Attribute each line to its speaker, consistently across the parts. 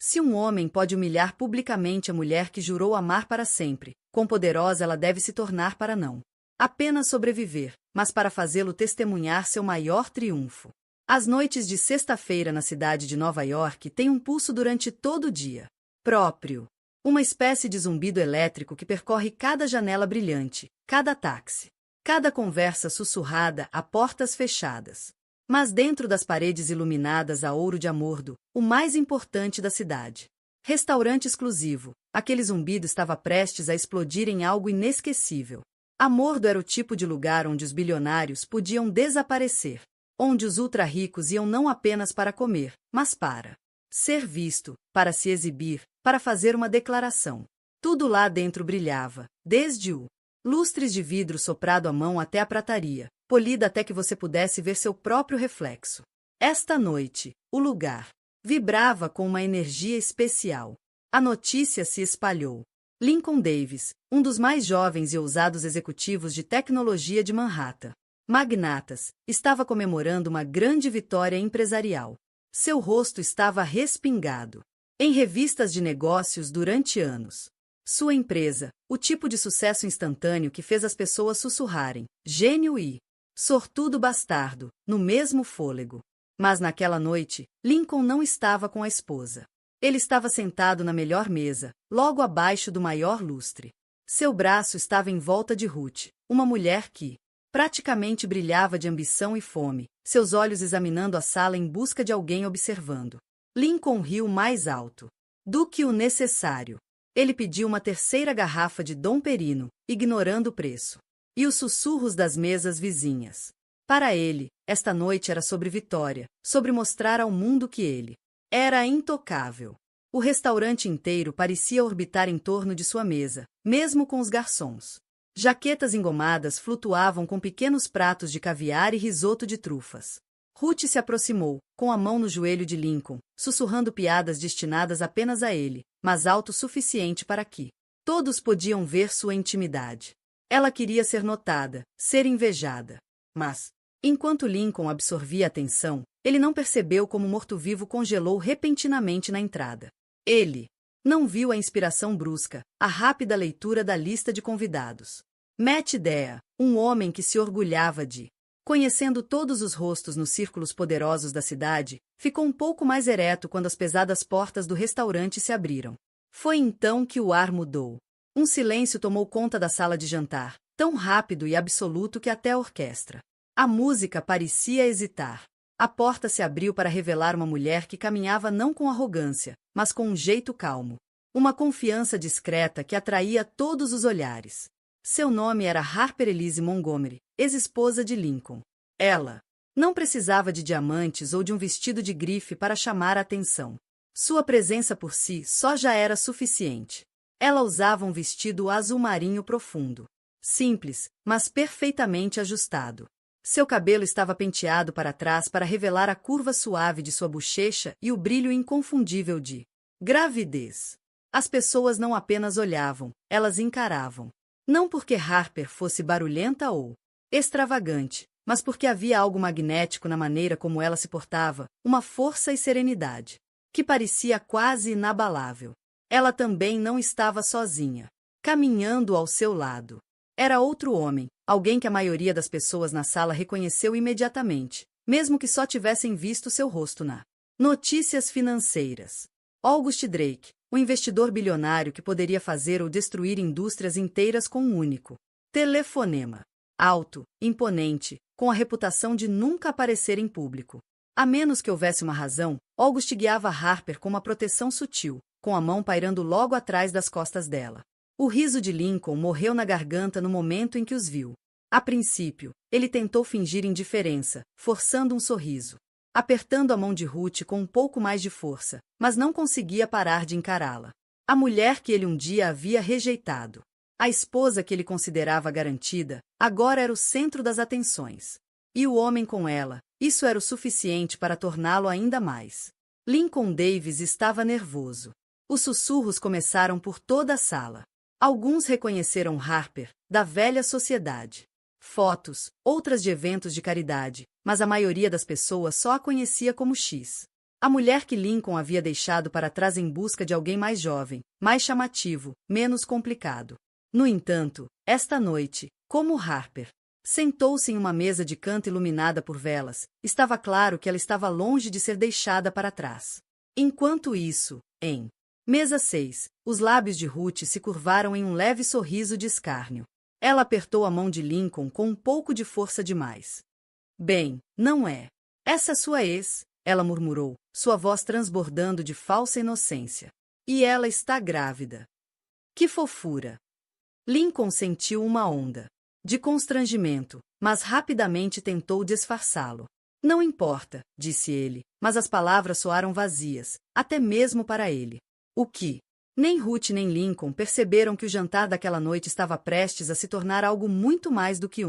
Speaker 1: Se um homem pode humilhar publicamente a mulher que jurou amar para sempre, quão poderosa ela deve se tornar para não apenas sobreviver, mas para fazê-lo testemunhar seu maior triunfo. As noites de sexta-feira na cidade de Nova York têm um pulso durante todo o dia próprio. Uma espécie de zumbido elétrico que percorre cada janela brilhante, cada táxi, cada conversa sussurrada a portas fechadas. Mas dentro das paredes iluminadas a ouro de amordo, o mais importante da cidade. Restaurante exclusivo, aquele zumbido estava prestes a explodir em algo inesquecível. Amordo era o tipo de lugar onde os bilionários podiam desaparecer, onde os ultra-ricos iam não apenas para comer, mas para ser visto, para se exibir, para fazer uma declaração. Tudo lá dentro brilhava, desde o lustres de vidro soprado à mão até a prataria, polida até que você pudesse ver seu próprio reflexo. Esta noite, o lugar vibrava com uma energia especial. A notícia se espalhou. Lincoln Davis, um dos mais jovens e ousados executivos de tecnologia de Manhattan, magnatas, estava comemorando uma grande vitória empresarial. Seu rosto estava respingado em revistas de negócios durante anos. Sua empresa, o tipo de sucesso instantâneo que fez as pessoas sussurrarem, gênio e sortudo bastardo, no mesmo fôlego. Mas naquela noite, Lincoln não estava com a esposa. Ele estava sentado na melhor mesa, logo abaixo do maior lustre. Seu braço estava em volta de Ruth, uma mulher que praticamente brilhava de ambição e fome, seus olhos examinando a sala em busca de alguém observando. Lincoln riu mais alto do que o necessário. Ele pediu uma terceira garrafa de Dom Perino, ignorando o preço. E os sussurros das mesas vizinhas. Para ele, esta noite era sobre vitória, sobre mostrar ao mundo que ele era intocável. O restaurante inteiro parecia orbitar em torno de sua mesa, mesmo com os garçons. Jaquetas engomadas flutuavam com pequenos pratos de caviar e risoto de trufas. Ruth se aproximou, com a mão no joelho de Lincoln, sussurrando piadas destinadas apenas a ele, mas alto o suficiente para que todos podiam ver sua intimidade. Ela queria ser notada, ser invejada. Mas, enquanto Lincoln absorvia a atenção, ele não percebeu como o morto-vivo congelou repentinamente na entrada. Ele não viu a inspiração brusca, a rápida leitura da lista de convidados. Matt Dea, um homem que se orgulhava de conhecendo todos os rostos nos círculos poderosos da cidade, ficou um pouco mais ereto quando as pesadas portas do restaurante se abriram. Foi então que o ar mudou. Um silêncio tomou conta da sala de jantar, tão rápido e absoluto que até a orquestra. A música parecia hesitar. A porta se abriu para revelar uma mulher que caminhava não com arrogância, mas com um jeito calmo. Uma confiança discreta que atraía todos os olhares. Seu nome era Harper Elise Montgomery, ex-esposa de Lincoln. Ela não precisava de diamantes ou de um vestido de grife para chamar a atenção. Sua presença por si só já era suficiente. Ela usava um vestido azul marinho profundo. Simples, mas perfeitamente ajustado. Seu cabelo estava penteado para trás para revelar a curva suave de sua bochecha e o brilho inconfundível de gravidez. As pessoas não apenas olhavam, elas encaravam. Não porque Harper fosse barulhenta ou extravagante, mas porque havia algo magnético na maneira como ela se portava, uma força e serenidade, que parecia quase inabalável. Ela também não estava sozinha. Caminhando ao seu lado era outro homem, alguém que a maioria das pessoas na sala reconheceu imediatamente, mesmo que só tivessem visto seu rosto na notícias financeiras. August Drake, o investidor bilionário que poderia fazer ou destruir indústrias inteiras com um único telefonema. Alto, imponente, com a reputação de nunca aparecer em público. A menos que houvesse uma razão, August guiava Harper com uma proteção sutil, com a mão pairando logo atrás das costas dela. O riso de Lincoln morreu na garganta no momento em que os viu. A princípio, ele tentou fingir indiferença, forçando um sorriso, apertando a mão de Ruth com um pouco mais de força, mas não conseguia parar de encará-la. A mulher que ele um dia havia rejeitado. A esposa que ele considerava garantida, agora era o centro das atenções. E o homem com ela, isso era o suficiente para torná-lo ainda mais. Lincoln Davis estava nervoso. Os sussurros começaram por toda a sala. Alguns reconheceram Harper, da velha sociedade. Fotos, outras de eventos de caridade, mas a maioria das pessoas só a conhecia como X. A mulher que Lincoln havia deixado para trás em busca de alguém mais jovem, mais chamativo, menos complicado. No entanto, esta noite, como Harper sentou-se em uma mesa de canto iluminada por velas, estava claro que ela estava longe de ser deixada para trás. Enquanto isso, em mesa 6, os lábios de Ruth se curvaram em um leve sorriso de escárnio. Ela apertou a mão de Lincoln com um pouco de força demais. Bem, não é. Essa é sua ex, ela murmurou, sua voz transbordando de falsa inocência. E ela está grávida. Que fofura! Lincoln sentiu uma onda de constrangimento, mas rapidamente tentou disfarçá-lo. Não importa, disse ele, mas as palavras soaram vazias, até mesmo para ele. O que? Nem Ruth nem Lincoln perceberam que o jantar daquela noite estava prestes a se tornar algo muito mais do que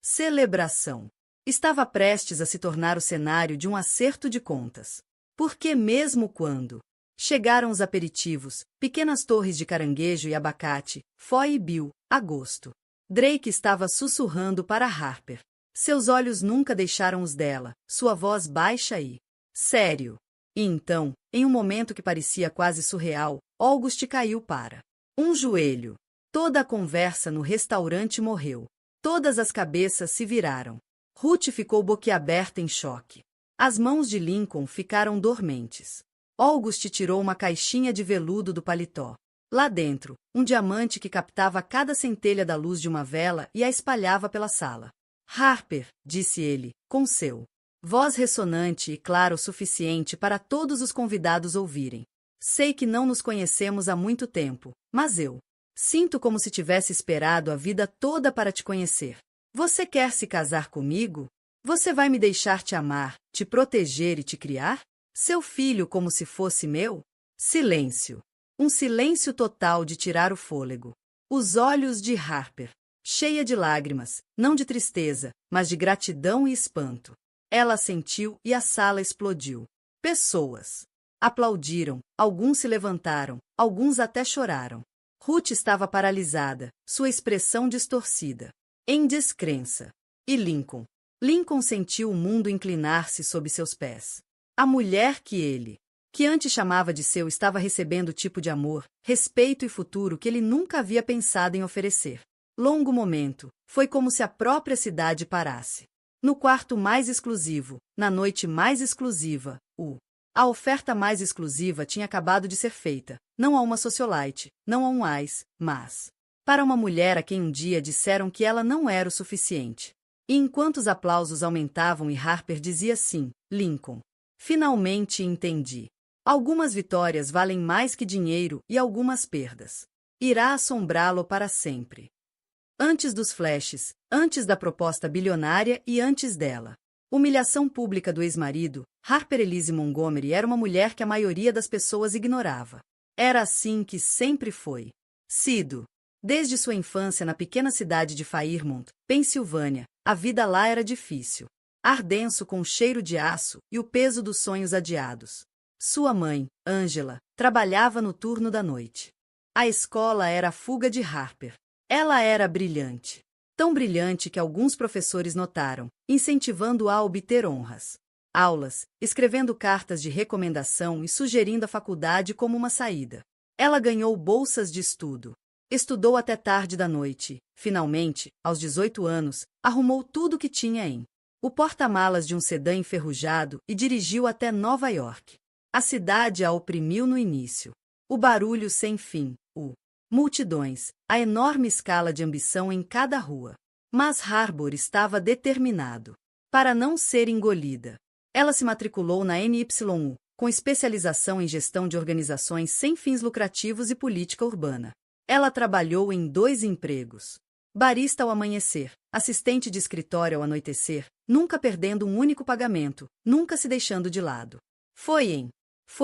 Speaker 1: celebração. Estava prestes a se tornar o cenário de um acerto de contas. Porque mesmo quando chegaram os aperitivos, pequenas torres de caranguejo e abacate, Foy e Bill, agosto. Drake estava sussurrando para Harper. Seus olhos nunca deixaram os dela, sua voz baixa e sério. E então, em um momento que parecia quase surreal, August caiu para um joelho. Toda a conversa no restaurante morreu. Todas as cabeças se viraram. Ruth ficou boquiaberta em choque. As mãos de Lincoln ficaram dormentes. August tirou uma caixinha de veludo do paletó. Lá dentro, um diamante que captava cada centelha da luz de uma vela e a espalhava pela sala. Harper, disse ele, com seu voz ressonante e clara o suficiente para todos os convidados ouvirem. Sei que não nos conhecemos há muito tempo, mas eu sinto como se tivesse esperado a vida toda para te conhecer. Você quer se casar comigo? Você vai me deixar te amar, te proteger e te criar? Seu filho como se fosse meu? Silêncio. Um silêncio total de tirar o fôlego. Os olhos de Harper, cheia de lágrimas, não de tristeza, mas de gratidão e espanto. Ela sentiu e a sala explodiu. Pessoas aplaudiram, alguns se levantaram, alguns até choraram. Ruth estava paralisada, sua expressão distorcida, em descrença. E Lincoln? Lincoln sentiu o mundo inclinar-se sob seus pés. A mulher que antes chamava de seu, estava recebendo o tipo de amor, respeito e futuro que ele nunca havia pensado em oferecer. Longo momento, foi como se a própria cidade parasse. No quarto mais exclusivo, na noite mais exclusiva, a oferta mais exclusiva tinha acabado de ser feita, não a uma socialite, não a um ice, mas para uma mulher a quem um dia disseram que ela não era o suficiente. E enquanto os aplausos aumentavam e Harper dizia sim, Lincoln, finalmente entendi. Algumas vitórias valem mais que dinheiro e algumas perdas. Irá assombrá-lo para sempre. Antes dos flashes, antes da proposta bilionária e antes dela. Humilhação pública do ex-marido, Harper Elise Montgomery era uma mulher que a maioria das pessoas ignorava. Era assim que sempre foi sido. Desde sua infância na pequena cidade de Fairmont, Pensilvânia, a vida lá era difícil. Ar denso com cheiro de aço e o peso dos sonhos adiados. Sua mãe, Angela, trabalhava no turno da noite. A escola era a fuga de Harper. Ela era brilhante. Tão brilhante que alguns professores notaram, incentivando-a a obter honras. Aulas, escrevendo cartas de recomendação e sugerindo a faculdade como uma saída. Ela ganhou bolsas de estudo. Estudou até tarde da noite. Finalmente, aos 18 anos, arrumou tudo o que tinha em o porta-malas de um sedã enferrujado e dirigiu até Nova York. A cidade a oprimiu no início. O barulho sem fim, multidões, a enorme escala de ambição em cada rua. Mas Harper estava determinado para não ser engolida. Ela se matriculou na NYU, com especialização em gestão de organizações sem fins lucrativos e política urbana. Ela trabalhou em 2 empregos. Barista ao amanhecer, assistente de escritório ao anoitecer, nunca perdendo um único pagamento, nunca se deixando de lado. Foi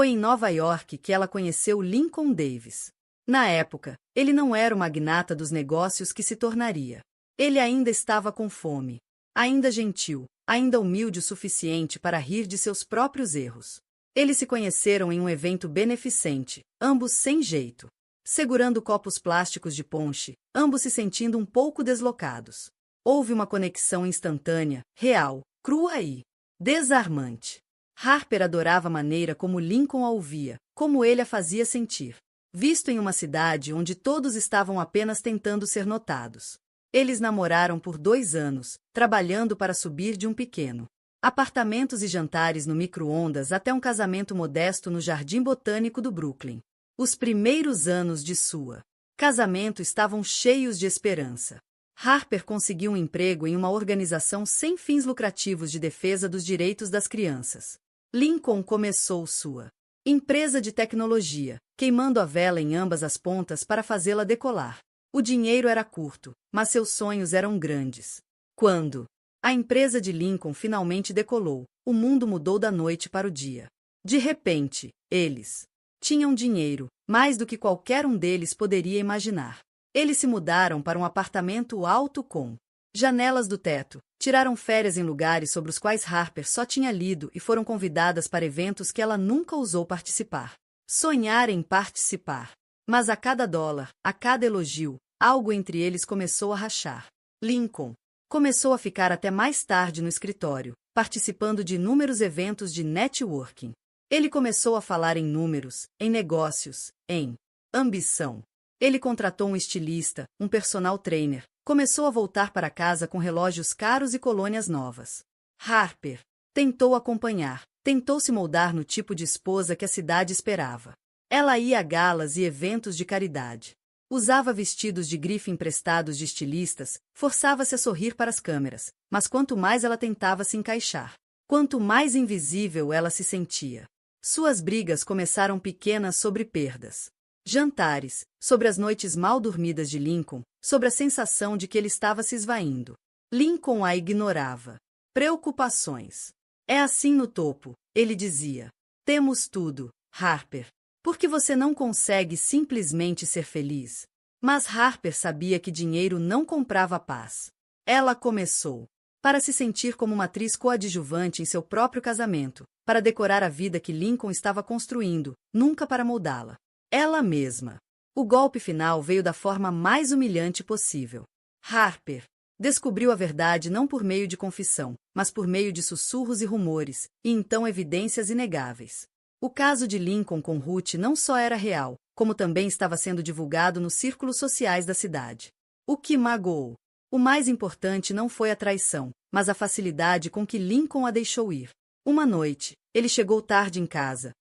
Speaker 1: em Nova York que ela conheceu Lincoln Davis. Na época, ele não era o magnata dos negócios que se tornaria. Ele ainda estava com fome. Ainda gentil, ainda humilde o suficiente para rir de seus próprios erros. Eles se conheceram em um evento beneficente, ambos sem jeito. Segurando copos plásticos de ponche, ambos se sentindo um pouco deslocados. Houve uma conexão instantânea, real, crua e desarmante. Harper adorava a maneira como Lincoln a ouvia, como ele a fazia sentir. Visto em uma cidade onde todos estavam apenas tentando ser notados. Eles namoraram por 2 anos, trabalhando para subir de um pequeno apartamentos e jantares no micro-ondas até um casamento modesto no Jardim Botânico do Brooklyn. Os primeiros anos de sua casamento estavam cheios de esperança. Harper conseguiu um emprego em uma organização sem fins lucrativos de defesa dos direitos das crianças. Lincoln começou sua empresa de tecnologia, queimando a vela em ambas as pontas para fazê-la decolar. O dinheiro era curto, mas seus sonhos eram grandes. Quando a empresa de Lincoln finalmente decolou, o mundo mudou da noite para o dia. De repente, eles tinham dinheiro, mais do que qualquer um deles poderia imaginar. Eles se mudaram para um apartamento alto com janelas do teto, tiraram férias em lugares sobre os quais Harper só tinha lido e foram convidadas para eventos que ela nunca ousou participar. Sonhar em participar. Mas a cada dólar, a cada elogio, algo entre eles começou a rachar. Lincoln começou a ficar até mais tarde no escritório, participando de inúmeros eventos de networking. Ele começou a falar em números, em negócios, em ambição. Ele contratou um estilista, um personal trainer, começou a voltar para casa com relógios caros e colônias novas. Harper tentou acompanhar, tentou se moldar no tipo de esposa que a cidade esperava. Ela ia a galas e eventos de caridade. Usava vestidos de grife emprestados de estilistas, forçava-se a sorrir para as câmeras, mas quanto mais ela tentava se encaixar, quanto mais invisível ela se sentia. Suas brigas começaram pequenas sobre perdas. Jantares, sobre as noites mal dormidas de Lincoln, sobre a sensação de que ele estava se esvaindo. Lincoln a ignorava. Preocupações. É assim no topo, ele dizia. Temos tudo, Harper. Por que você não consegue simplesmente ser feliz? Mas Harper sabia que dinheiro não comprava paz. Ela começou para se sentir como uma atriz coadjuvante em seu próprio casamento, para decorar a vida que Lincoln estava construindo, nunca para moldá-la. Ela mesma. O golpe final veio da forma mais humilhante possível. Harper descobriu a verdade não por meio de confissão, mas por meio de sussurros e rumores, e então evidências inegáveis. O caso de Lincoln com Ruth não só era real, como também estava sendo divulgado nos círculos sociais da cidade. O que magoou. O mais importante não foi a traição, mas a facilidade com que Lincoln a deixou ir. Uma noite, ele chegou tarde em casa,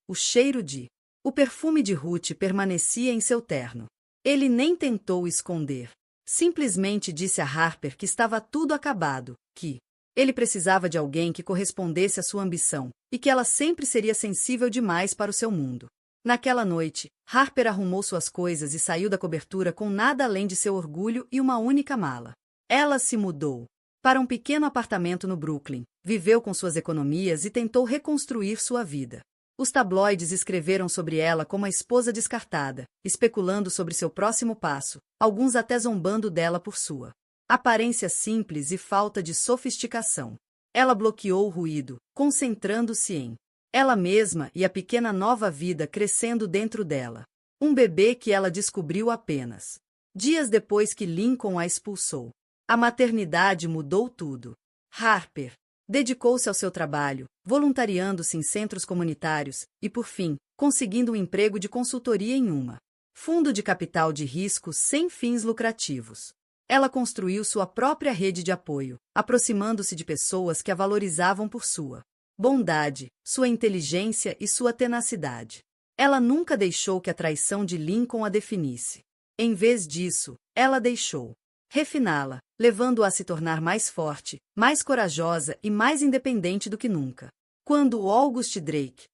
Speaker 1: o perfume de Ruth permanecia em seu terno. Ele nem tentou esconder. Simplesmente disse a Harper que estava tudo acabado, que ele precisava de alguém que correspondesse à sua ambição, e que ela sempre seria sensível demais para o seu mundo. Naquela noite, Harper arrumou suas coisas e saiu da cobertura com nada além de seu orgulho e uma única mala. Ela se mudou para um pequeno apartamento no Brooklyn, viveu com suas economias e tentou reconstruir sua vida. Os tabloides escreveram sobre ela como a esposa descartada, especulando sobre seu próximo passo, alguns até zombando dela por sua aparência simples e falta de sofisticação. Ela bloqueou o ruído, concentrando-se em ela mesma e a pequena nova vida crescendo dentro dela. Um bebê que ela descobriu apenas dias depois que Lincoln a expulsou. A maternidade mudou tudo. Harper dedicou-se ao seu trabalho, voluntariando-se em centros comunitários e, por fim, conseguindo um emprego de consultoria em uma fundo de capital de risco sem fins lucrativos. Ela construiu sua própria rede de apoio, aproximando-se de pessoas que a valorizavam por sua bondade, sua inteligência e sua tenacidade. Ela nunca deixou que a traição de Lincoln a definisse. Em vez disso, ela deixou refiná-la, levando-a a se tornar mais forte, mais corajosa e mais independente do que nunca. Quando August Drake,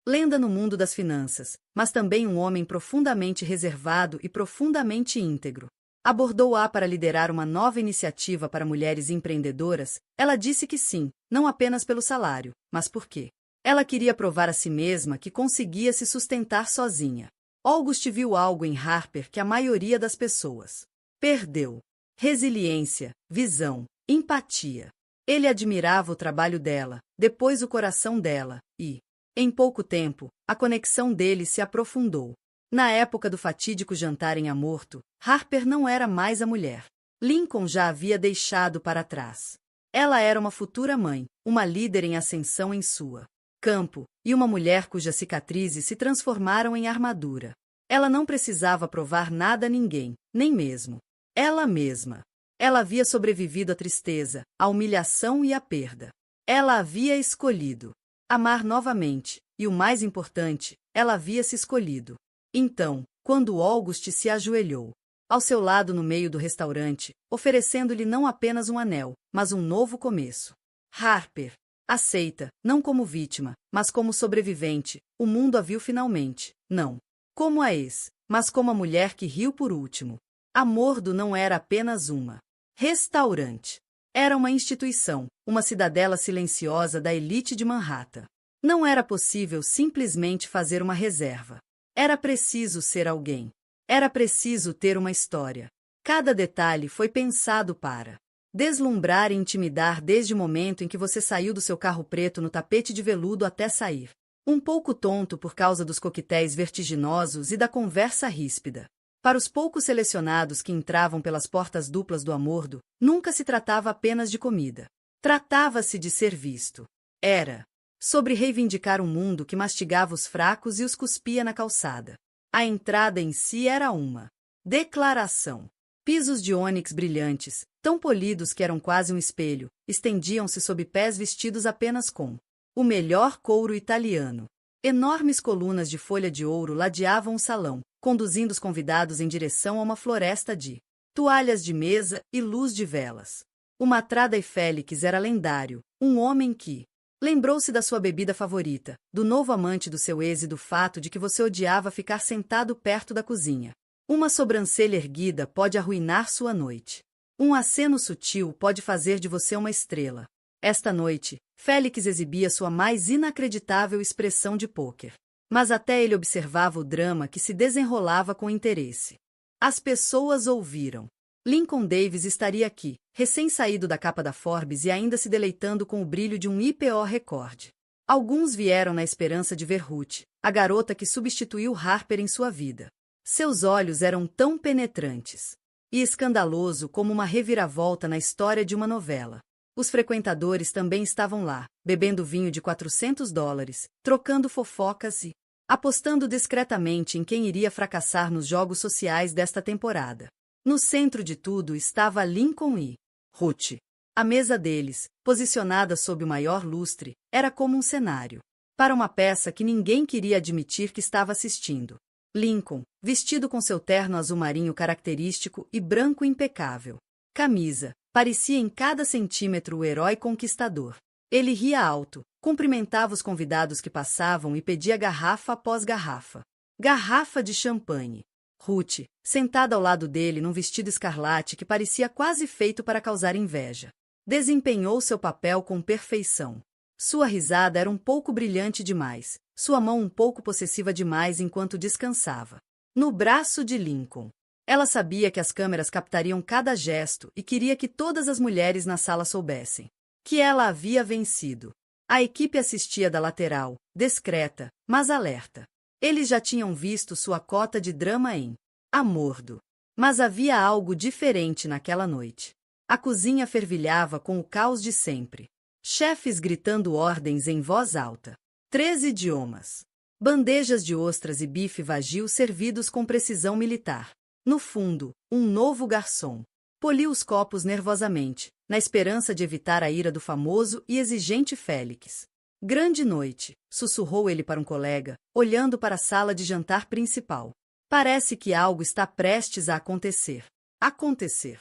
Speaker 1: lenda no mundo das finanças, mas também um homem profundamente reservado e profundamente íntegro, abordou-a para liderar uma nova iniciativa para mulheres empreendedoras, ela disse que sim, não apenas pelo salário, mas porque ela queria provar a si mesma que conseguia se sustentar sozinha. August viu algo em Harper que a maioria das pessoas perdeu: resiliência, visão, empatia. Ele admirava o trabalho dela, depois o coração dela, e, em pouco tempo, a conexão deles se aprofundou. Na época do fatídico jantar em Amorto, Harper não era mais a mulher. Lincoln já havia deixado para trás. Ela era uma futura mãe, uma líder em ascensão em sua campo, e uma mulher cujas cicatrizes se transformaram em armadura. Ela não precisava provar nada a ninguém, nem mesmo ela mesma. Ela havia sobrevivido à tristeza, à humilhação e à perda. Ela havia escolhido amar novamente, e o mais importante, ela havia se escolhido. Então, quando August se ajoelhou ao seu lado no meio do restaurante, oferecendo-lhe não apenas um anel, mas um novo começo. Harper aceita, não como vítima, mas como sobrevivente, o mundo a viu finalmente, não como a ex, mas como a mulher que riu por último. A Mordo não era apenas uma restaurante. Era uma instituição, uma cidadela silenciosa da elite de Manhattan. Não era possível simplesmente fazer uma reserva. Era preciso ser alguém. Era preciso ter uma história. Cada detalhe foi pensado para deslumbrar e intimidar desde o momento em que você saiu do seu carro preto no tapete de veludo até sair. Um pouco tonto por causa dos coquetéis vertiginosos e da conversa ríspida. Para os poucos selecionados que entravam pelas portas duplas do Amordo, nunca se tratava apenas de comida. Tratava-se de ser visto. Era sobre reivindicar um mundo que mastigava os fracos e os cuspia na calçada. A entrada em si era uma declaração. Pisos de ônix brilhantes, tão polidos que eram quase um espelho, estendiam-se sob pés vestidos apenas com o melhor couro italiano. Enormes colunas de folha de ouro ladeavam o salão, conduzindo os convidados em direção a uma floresta de toalhas de mesa e luz de velas. O Matrada e Félix era lendário, um homem que lembrou-se da sua bebida favorita, do novo amante do seu ex e do fato de que você odiava ficar sentado perto da cozinha. Uma sobrancelha erguida pode arruinar sua noite. Um aceno sutil pode fazer de você uma estrela. Esta noite, Félix exibia sua mais inacreditável expressão de pôquer. Mas até ele observava o drama que se desenrolava com interesse. As pessoas ouviram. Lincoln Davis estaria aqui, recém-saído da capa da Forbes e ainda se deleitando com o brilho de um IPO recorde. Alguns vieram na esperança de ver Ruth, a garota que substituiu Harper em sua vida. Seus olhos eram tão penetrantes e escandaloso como uma reviravolta na história de uma novela. Os frequentadores também estavam lá, bebendo vinho de $400, trocando fofocas e apostando discretamente em quem iria fracassar nos jogos sociais desta temporada. No centro de tudo estava Lincoln e Ruth. A mesa deles, posicionada sob o maior lustre, era como um cenário para uma peça que ninguém queria admitir que estava assistindo. Lincoln, vestido com seu terno azul marinho característico e branco impecável. Camisa, parecia em cada centímetro o herói conquistador. Ele ria alto, cumprimentava os convidados que passavam e pedia garrafa após garrafa. Garrafa de champanhe. Ruth, sentada ao lado dele num vestido escarlate que parecia quase feito para causar inveja, desempenhou seu papel com perfeição. Sua risada era um pouco brilhante demais, sua mão um pouco possessiva demais enquanto descansava no braço de Lincoln. Ela sabia que as câmeras captariam cada gesto e queria que todas as mulheres na sala soubessem que ela havia vencido. A equipe assistia da lateral, discreta, mas alerta. Eles já tinham visto sua cota de drama em Amordo. Mas havia algo diferente naquela noite. A cozinha fervilhava com o caos de sempre. Chefes gritando ordens em voz alta. 13 idiomas. Bandejas de ostras e bife vagio servidos com precisão militar. No fundo, um novo garçom poliu os copos nervosamente, na esperança de evitar a ira do famoso e exigente Félix. Grande noite, sussurrou ele para um colega, olhando para a sala de jantar principal. Parece que algo está prestes a acontecer. Acontecer.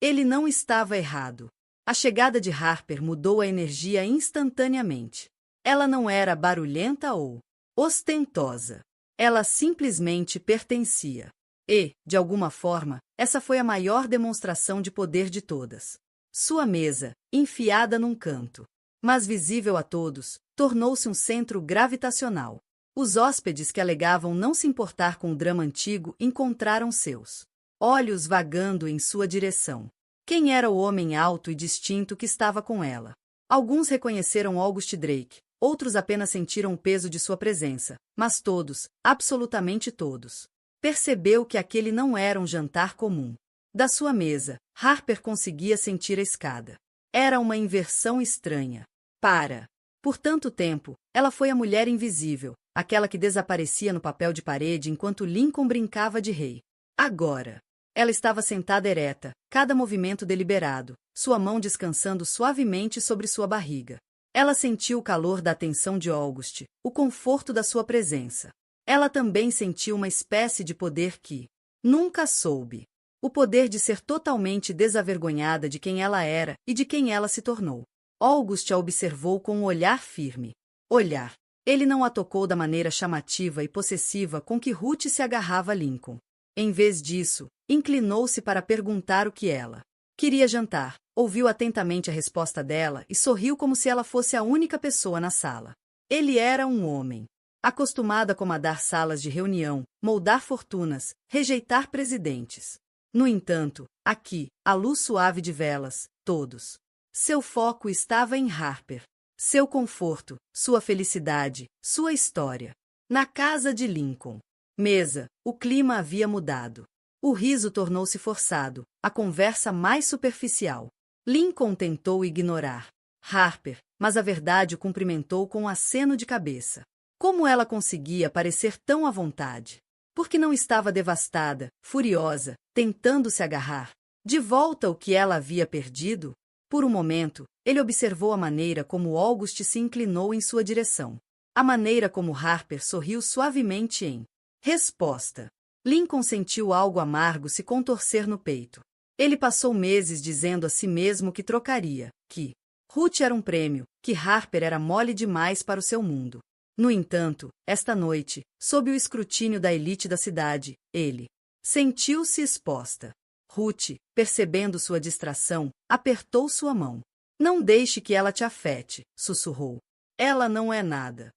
Speaker 1: Ele não estava errado. A chegada de Harper mudou a energia instantaneamente. Ela não era barulhenta ou ostentosa. Ela simplesmente pertencia. E, de alguma forma, essa foi a maior demonstração de poder de todas. Sua mesa, enfiada num canto, mas visível a todos, tornou-se um centro gravitacional. Os hóspedes que alegavam não se importar com o drama antigo encontraram seus olhos vagando em sua direção. Quem era o homem alto e distinto que estava com ela? Alguns reconheceram August Drake, outros apenas sentiram o peso de sua presença, mas todos, absolutamente todos, percebeu que aquele não era um jantar comum. Da sua mesa, Harper conseguia sentir a escada. Era uma inversão estranha. Para Por tanto tempo, ela foi a mulher invisível, aquela que desaparecia no papel de parede enquanto Lincoln brincava de rei. Agora, ela estava sentada ereta, cada movimento deliberado, sua mão descansando suavemente sobre sua barriga. Ela sentiu o calor da atenção de August, o conforto da sua presença. Ela também sentiu uma espécie de poder que nunca soube. O poder de ser totalmente desavergonhada de quem ela era e de quem ela se tornou. August a observou com um olhar firme. Olhar. Ele não a tocou da maneira chamativa e possessiva com que Ruth se agarrava a Lincoln. Em vez disso, inclinou-se para perguntar o que ela queria jantar, ouviu atentamente a resposta dela e sorriu como se ela fosse a única pessoa na sala. Ele era um homem, acostumado a comandar salas de reunião, moldar fortunas, rejeitar presidentes. No entanto, aqui, à luz suave de velas, todos. Seu foco estava em Harper. Seu conforto, sua felicidade, sua história. Na casa de Lincoln. Mesa, o clima havia mudado. O riso tornou-se forçado, a conversa mais superficial. Lincoln tentou ignorar Harper, mas a verdade o cumprimentou com um aceno de cabeça. Como ela conseguia parecer tão à vontade? Porque não estava devastada, furiosa, tentando se agarrar de volta o que ela havia perdido? Por um momento, ele observou a maneira como August se inclinou em sua direção. A maneira como Harper sorriu suavemente em resposta. Lincoln sentiu algo amargo se contorcer no peito. Ele passou meses dizendo a si mesmo que trocaria, que Ruth era um prêmio, que Harper era mole demais para o seu mundo. No entanto, esta noite, sob o escrutínio da elite da cidade, ele sentiu-se exposta. Ruth, percebendo sua distração, apertou sua mão. Não deixe que ela te afete, sussurrou. Ela não é nada.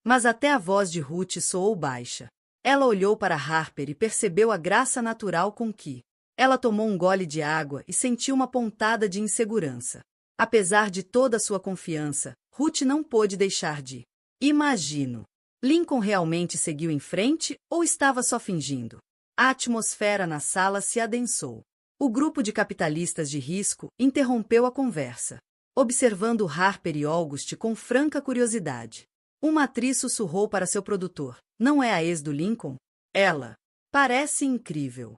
Speaker 1: Mas até a voz de Ruth soou baixa. Ela olhou para Harper e percebeu a graça natural com que ela tomou um gole de água e sentiu uma pontada de insegurança. Apesar de toda a sua confiança, Ruth não pôde deixar de imagino. Lincoln realmente seguiu em frente ou estava só fingindo? A atmosfera na sala se adensou. O grupo de capitalistas de risco interrompeu a conversa, observando Harper e August com franca curiosidade. Uma atriz sussurrou para seu produtor. Não é a ex do Lincoln? Ela parece incrível.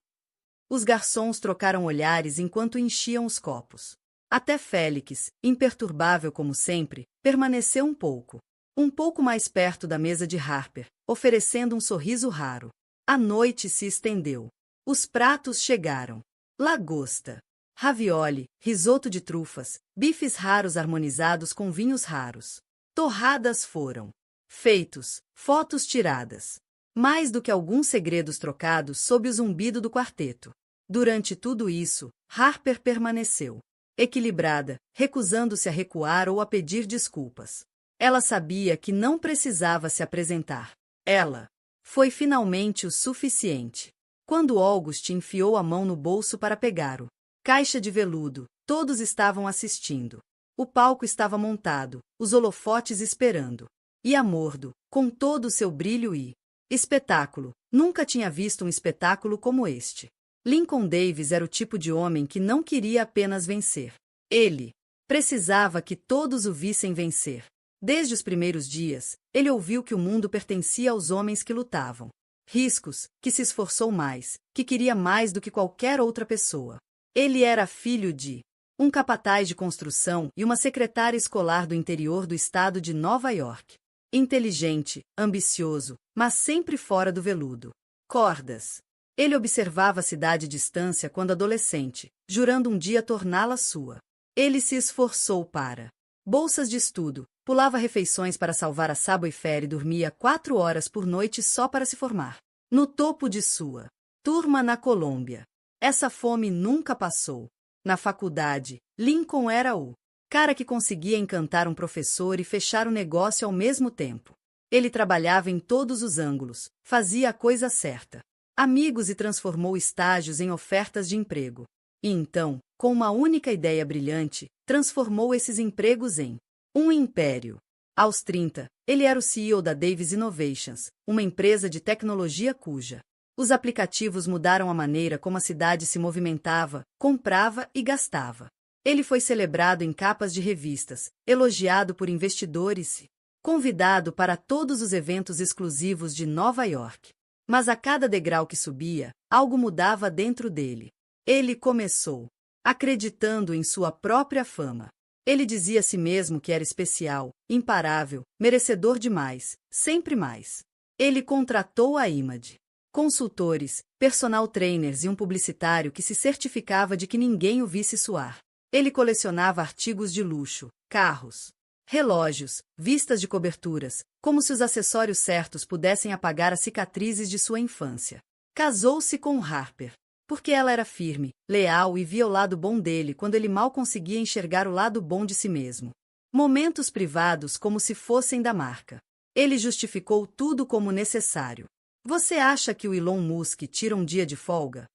Speaker 1: Os garçons trocaram olhares enquanto enchiam os copos. Até Félix, imperturbável como sempre, permaneceu um pouco mais perto da mesa de Harper, oferecendo um sorriso raro. A noite se estendeu. Os pratos chegaram. Lagosta, ravioli, risoto de trufas, bifes raros harmonizados com vinhos raros. Torradas foram feitos, fotos tiradas. Mais do que alguns segredos trocados sob o zumbido do quarteto. Durante tudo isso, Harper permaneceu equilibrada, recusando-se a recuar ou a pedir desculpas. Ela sabia que não precisava se apresentar. Ela foi finalmente o suficiente. Quando August enfiou a mão no bolso para pegar o caixa de veludo, todos estavam assistindo. O palco estava montado, os holofotes esperando. E a Mordo, com todo o seu brilho e espetáculo, nunca tinha visto um espetáculo como este. Lincoln Davis era o tipo de homem que não queria apenas vencer. Ele precisava que todos o vissem vencer. Desde os primeiros dias, ele ouviu que o mundo pertencia aos homens que lutavam. Riscos, que se esforçou mais, que queria mais do que qualquer outra pessoa. Ele era filho de um capataz de construção e uma secretária escolar do interior do estado de Nova York. Inteligente, ambicioso, mas sempre fora do veludo. Cordas. Ele observava a cidade à distância quando adolescente, jurando um dia torná-la sua. Ele se esforçou para bolsas de estudo, pulava refeições para salvar a Subway Fare e dormia 4 horas por noite só para se formar. No topo de sua turma na Colômbia. Essa fome nunca passou. Na faculdade, Lincoln era o cara que conseguia encantar um professor e fechar o negócio ao mesmo tempo. Ele trabalhava em todos os ângulos, fazia a coisa certa. Amigos e transformou estágios em ofertas de emprego. E então, com uma única ideia brilhante, transformou esses empregos em um império. Aos 30, ele era o CEO da Davis Innovations, uma empresa de tecnologia cuja os aplicativos mudaram a maneira como a cidade se movimentava, comprava e gastava. Ele foi celebrado em capas de revistas, elogiado por investidores e convidado para todos os eventos exclusivos de Nova York. Mas a cada degrau que subia, algo mudava dentro dele. Ele começou acreditando em sua própria fama. Ele dizia a si mesmo que era especial, imparável, merecedor de mais, sempre mais. Ele contratou a Image, consultores, personal trainers e um publicitário que se certificava de que ninguém o visse suar. Ele colecionava artigos de luxo, carros, relógios, vistas de coberturas, como se os acessórios certos pudessem apagar as cicatrizes de sua infância. Casou-se com Harper, porque ela era firme, leal e via o lado bom dele quando ele mal conseguia enxergar o lado bom de si mesmo. Momentos privados como se fossem da marca. Ele justificou tudo como necessário. Você acha que o Elon Musk tira um dia de folga?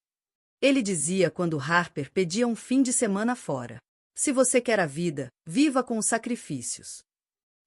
Speaker 1: Ele dizia quando Harper pedia um fim de semana fora. Se você quer a vida, viva com os sacrifícios.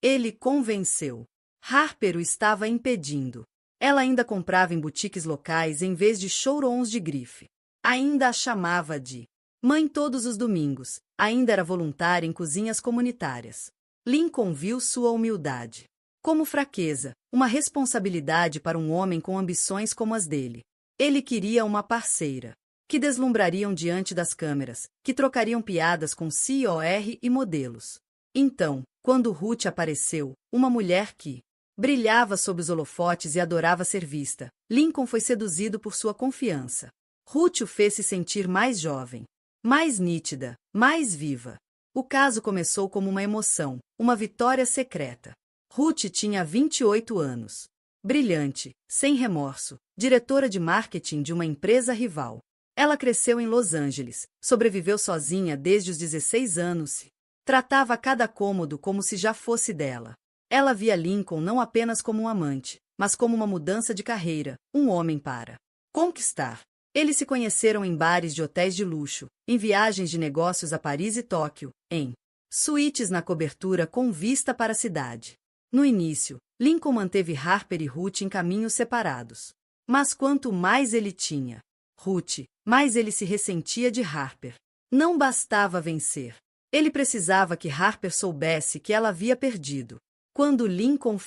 Speaker 1: Ele convenceu. Harper o estava impedindo. Ela ainda comprava em boutiques locais em vez de showrooms de grife. Ainda a chamava de mãe todos os domingos. Ainda era voluntária em cozinhas comunitárias. Lincoln viu sua humildade como fraqueza, uma responsabilidade para um homem com ambições como as dele. Ele queria uma parceira que deslumbrariam diante das câmeras, que trocariam piadas com COR e modelos. Então, quando Ruth apareceu, uma mulher que brilhava sob os holofotes e adorava ser vista, Lincoln foi seduzido por sua confiança. Ruth o fez se sentir mais jovem, mais nítida, mais viva. O caso começou como uma emoção, uma vitória secreta. Ruth tinha 28 anos. Brilhante, sem remorso, diretora de marketing de uma empresa rival. Ela cresceu em Los Angeles, sobreviveu sozinha desde os 16 anos e tratava cada cômodo como se já fosse dela. Ela via Lincoln não apenas como um amante, mas como uma mudança de carreira, um homem para conquistar. Eles se conheceram em bares de hotéis de luxo, em viagens de negócios a Paris e Tóquio, em suítes na cobertura com vista para a cidade. No início, Lincoln manteve Harper e Ruth em caminhos separados. Mas quanto mais ele tinha Ruth, mais ele se ressentia de Harper. Não bastava vencer. Ele precisava que Harper soubesse que ela havia perdido. Quando Lincoln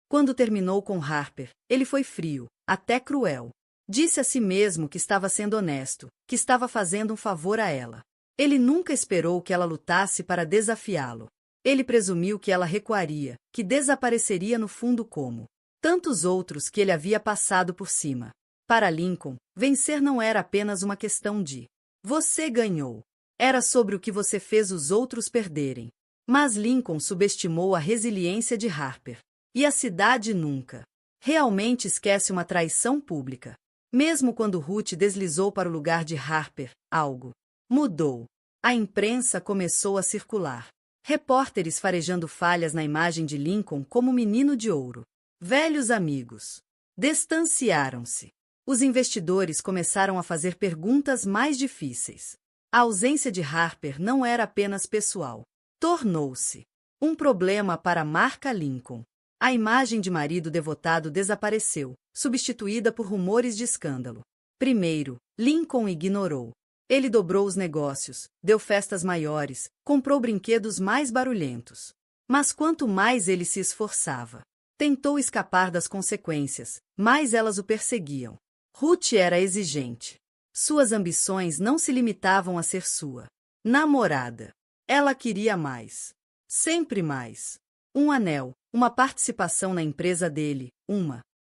Speaker 1: quando terminou com Harper, ele foi frio, até cruel. Disse a si mesmo que estava sendo honesto, que estava fazendo um favor a ela. Ele nunca esperou que ela lutasse para desafiá-lo. Ele presumiu que ela recuaria, que desapareceria no fundo como tantos outros que ele havia passado por cima. Para Lincoln, vencer não era apenas uma questão de você ganhou. Era sobre o que você fez os outros perderem. Mas Lincoln subestimou a resiliência de Harper. E a cidade nunca realmente esquece uma traição pública. Mesmo quando Ruth deslizou para o lugar de Harper, algo mudou. A imprensa começou a circular. Repórteres farejando falhas na imagem de Lincoln como menino de ouro. Velhos amigos distanciaram-se. Os investidores começaram a fazer perguntas mais difíceis. A ausência de Harper não era apenas pessoal. Tornou-se um problema para a marca Lincoln. A imagem de marido devotado desapareceu, substituída por rumores de escândalo. Primeiro, Lincoln ignorou. Ele dobrou os negócios, deu festas maiores, comprou brinquedos mais barulhentos. Mas quanto mais ele se esforçava, tentou escapar das consequências, mais elas o perseguiam. Ruth era exigente. Suas ambições não se limitavam a ser sua namorada. Ela queria mais. Sempre mais. Um anel, uma participação na empresa dele,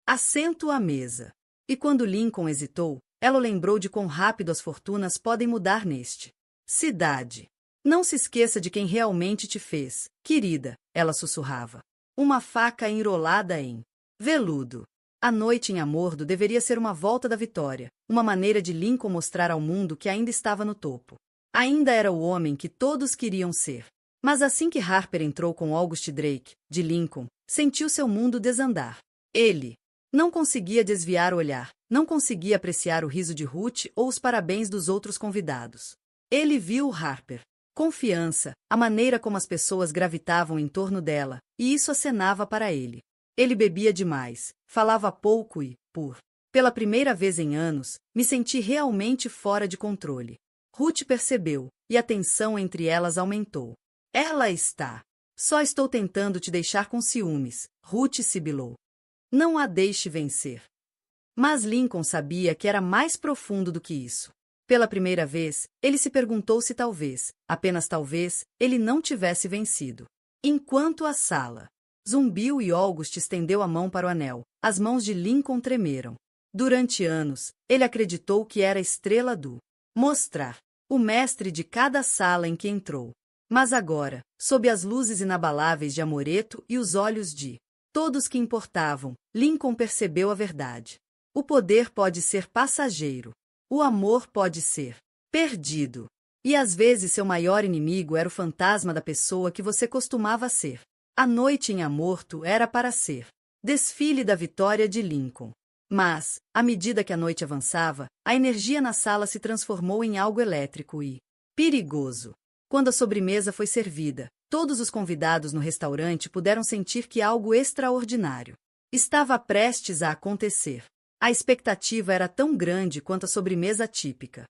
Speaker 1: assento à mesa. E quando Lincoln hesitou, ela o lembrou de quão rápido as fortunas podem mudar neste cidade. Não se esqueça de quem realmente te fez, querida, ela sussurrava. Uma faca enrolada em veludo. A noite em Amordo deveria ser uma volta da vitória, uma maneira de Lincoln mostrar ao mundo que ainda estava no topo. Ainda era o homem que todos queriam ser. Mas assim que Harper entrou com August Drake, de Lincoln, sentiu seu mundo desandar. Ele não conseguia desviar o olhar, não conseguia apreciar o riso de Ruth ou os parabéns dos outros convidados. Ele viu Harper. Confiança, a maneira como as pessoas gravitavam em torno dela, e isso acenava para ele. Ele bebia demais, falava pouco e, pela primeira vez em anos, me senti realmente fora de controle. Ruth percebeu, e a tensão entre elas aumentou. Ela está. Só estou tentando te deixar com ciúmes, Ruth sibilou. Não a deixe vencer. Mas Lincoln sabia que era mais profundo do que isso. Pela primeira vez, ele se perguntou se talvez, apenas talvez, ele não tivesse vencido. Enquanto a sala zumbiu e August estendeu a mão para o anel, as mãos de Lincoln tremeram. Durante anos, ele acreditou que era a estrela do mostrar, o mestre de cada sala em que entrou. Mas agora, sob as luzes inabaláveis de Amoreto e os olhos de todos que importavam, Lincoln percebeu a verdade. O poder pode ser passageiro. O amor pode ser perdido. E às vezes seu maior inimigo era o fantasma da pessoa que você costumava ser. A noite em Amorto era para ser desfile da vitória de Lincoln. Mas, à medida que a noite avançava, a energia na sala se transformou em algo elétrico e perigoso. Quando a sobremesa foi servida, todos os convidados no restaurante puderam sentir que algo extraordinário estava prestes a acontecer. A expectativa era tão grande quanto a sobremesa típica.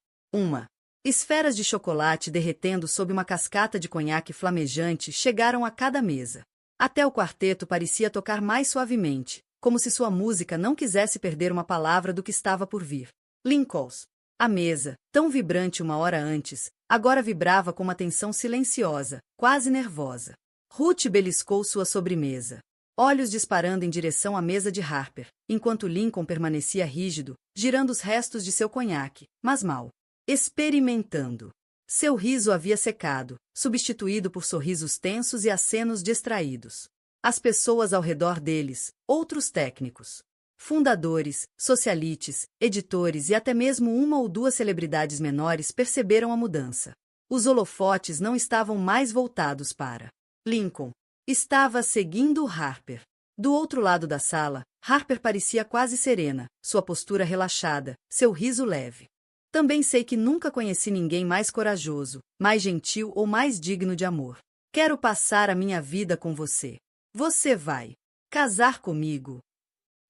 Speaker 1: Esferas de chocolate derretendo sob uma cascata de conhaque flamejante chegaram a cada mesa. Até o quarteto parecia tocar mais suavemente, como se sua música não quisesse perder uma palavra do que estava por vir. Lincoln's. A mesa, tão vibrante uma hora antes, agora vibrava com uma tensão silenciosa, quase nervosa. Ruth beliscou sua sobremesa, olhos disparando em direção à mesa de Harper, enquanto Lincoln permanecia rígido, girando os restos de seu conhaque, mas mal experimentando. Seu riso havia secado, substituído por sorrisos tensos e acenos distraídos. As pessoas ao redor deles, outros técnicos, fundadores, socialites, editores e até mesmo uma ou duas celebridades menores perceberam a mudança. Os holofotes não estavam mais voltados para Lincoln. Estava seguindo Harper. Do outro lado da sala, Harper parecia quase serena, sua postura relaxada, seu riso leve. Também sei que nunca conheci ninguém mais corajoso, mais gentil ou mais digno de amor. Quero passar a minha vida com você. Você vai casar comigo?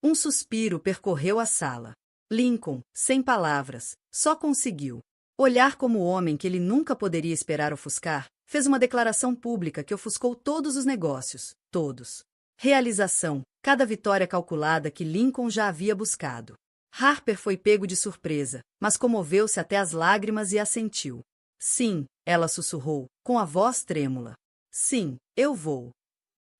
Speaker 1: Um suspiro percorreu a sala. Lincoln, sem palavras, só conseguiu olhar como o homem que ele nunca poderia esperar ofuscar, fez uma declaração pública que ofuscou todos os negócios, todos. Realização, cada vitória calculada que Lincoln já havia buscado. Harper foi pego de surpresa, mas comoveu-se até as lágrimas e assentiu. Sim, ela sussurrou, com a voz trêmula. Sim, eu vou.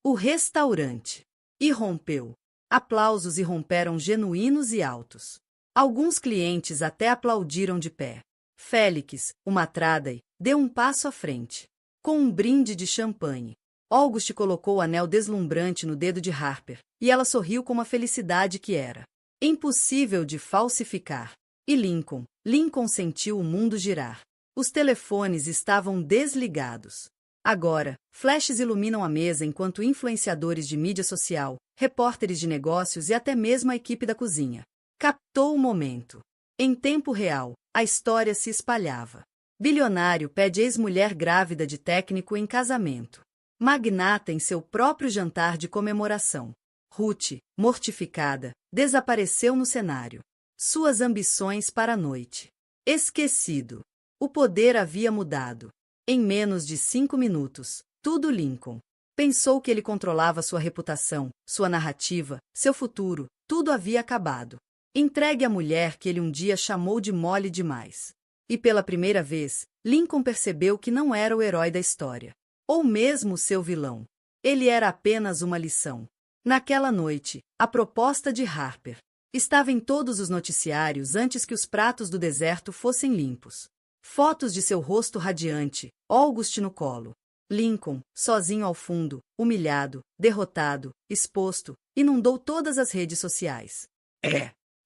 Speaker 1: O restaurante irrompeu. Aplausos irromperam genuínos e altos. Alguns clientes até aplaudiram de pé. Félix, o Matrada, deu um passo à frente. Com um brinde de champanhe, August colocou o anel deslumbrante no dedo de Harper, e ela sorriu com uma felicidade que era impossível de falsificar. E Lincoln sentiu o mundo girar. Os telefones estavam desligados. Agora, flashes iluminam a mesa enquanto influenciadores de mídia social, repórteres de negócios e até mesmo a equipe da cozinha captou o momento. Em tempo real, a história se espalhava. Bilionário pede ex-mulher grávida de técnico em casamento. Magnata em seu próprio jantar de comemoração. Ruth, mortificada, desapareceu no cenário. Suas ambições para a noite. Esquecido. O poder havia mudado. Em menos de 5 minutos, tudo Lincoln. Pensou que ele controlava sua reputação, sua narrativa, seu futuro, tudo havia acabado. Entregue à mulher que ele um dia chamou de mole demais. E pela primeira vez, Lincoln percebeu que não era o herói da história. Ou mesmo seu vilão. Ele era apenas uma lição. Naquela noite, a proposta de Harper estava em todos os noticiários antes que os pratos do deserto fossem limpos. Fotos de seu rosto radiante, August no colo. Lincoln, sozinho ao fundo, humilhado, derrotado, exposto, inundou todas as redes sociais.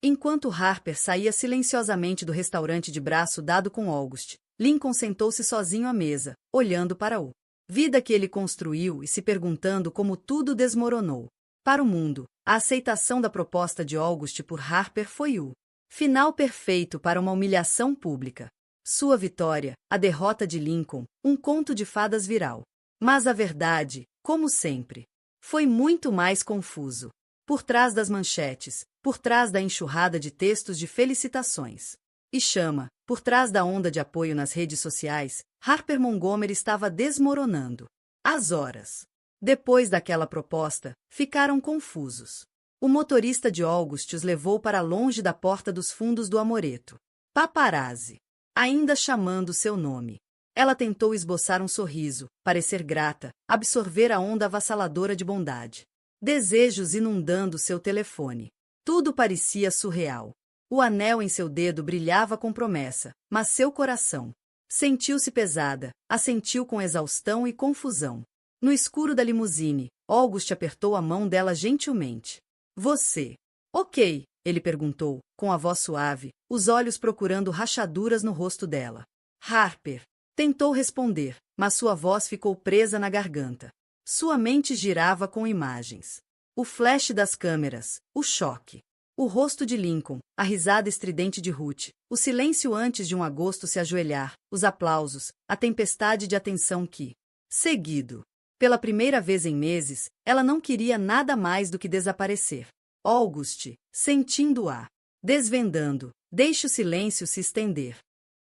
Speaker 1: Enquanto Harper saía silenciosamente do restaurante de braço dado com August, Lincoln sentou-se sozinho à mesa, olhando para o vida que ele construiu e se perguntando como tudo desmoronou. Para o mundo, a aceitação da proposta de August por Harper foi o final perfeito para uma humilhação pública. Sua vitória, a derrota de Lincoln, um conto de fadas viral. Mas a verdade, como sempre, foi muito mais confuso. Por trás das manchetes, por trás da enxurrada de textos de felicitações, E chama, por trás da onda de apoio nas redes sociais, Harper Montgomery estava desmoronando. As horas depois daquela proposta, ficaram confusos. O motorista de August os levou para longe da porta dos fundos do Amoreto. Paparazzi. Ainda chamando seu nome. Ela tentou esboçar um sorriso, parecer grata, absorver a onda avassaladora de bondade. Desejos inundando seu telefone. Tudo parecia surreal. O anel em seu dedo brilhava com promessa, mas seu coração sentiu-se pesada, assentiu com exaustão e confusão. No escuro da limusine, August apertou a mão dela gentilmente. Você. Ok, ele perguntou, com a voz suave, os olhos procurando rachaduras no rosto dela. Harper. Tentou responder, mas sua voz ficou presa na garganta. Sua mente girava com imagens. O flash das câmeras, o choque. O rosto de Lincoln, a risada estridente de Ruth, o silêncio antes de um agosto se ajoelhar, os aplausos, a tempestade de atenção que, seguido. Pela primeira vez em meses, ela não queria nada mais do que desaparecer. August, sentindo-a, desvendando, deixe o silêncio se estender.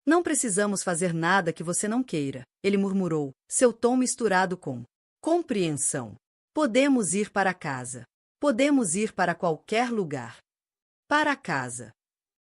Speaker 1: Não precisamos fazer nada que você não queira, ele murmurou, seu tom misturado com compreensão. Podemos ir para casa. Podemos ir para qualquer lugar. Para casa.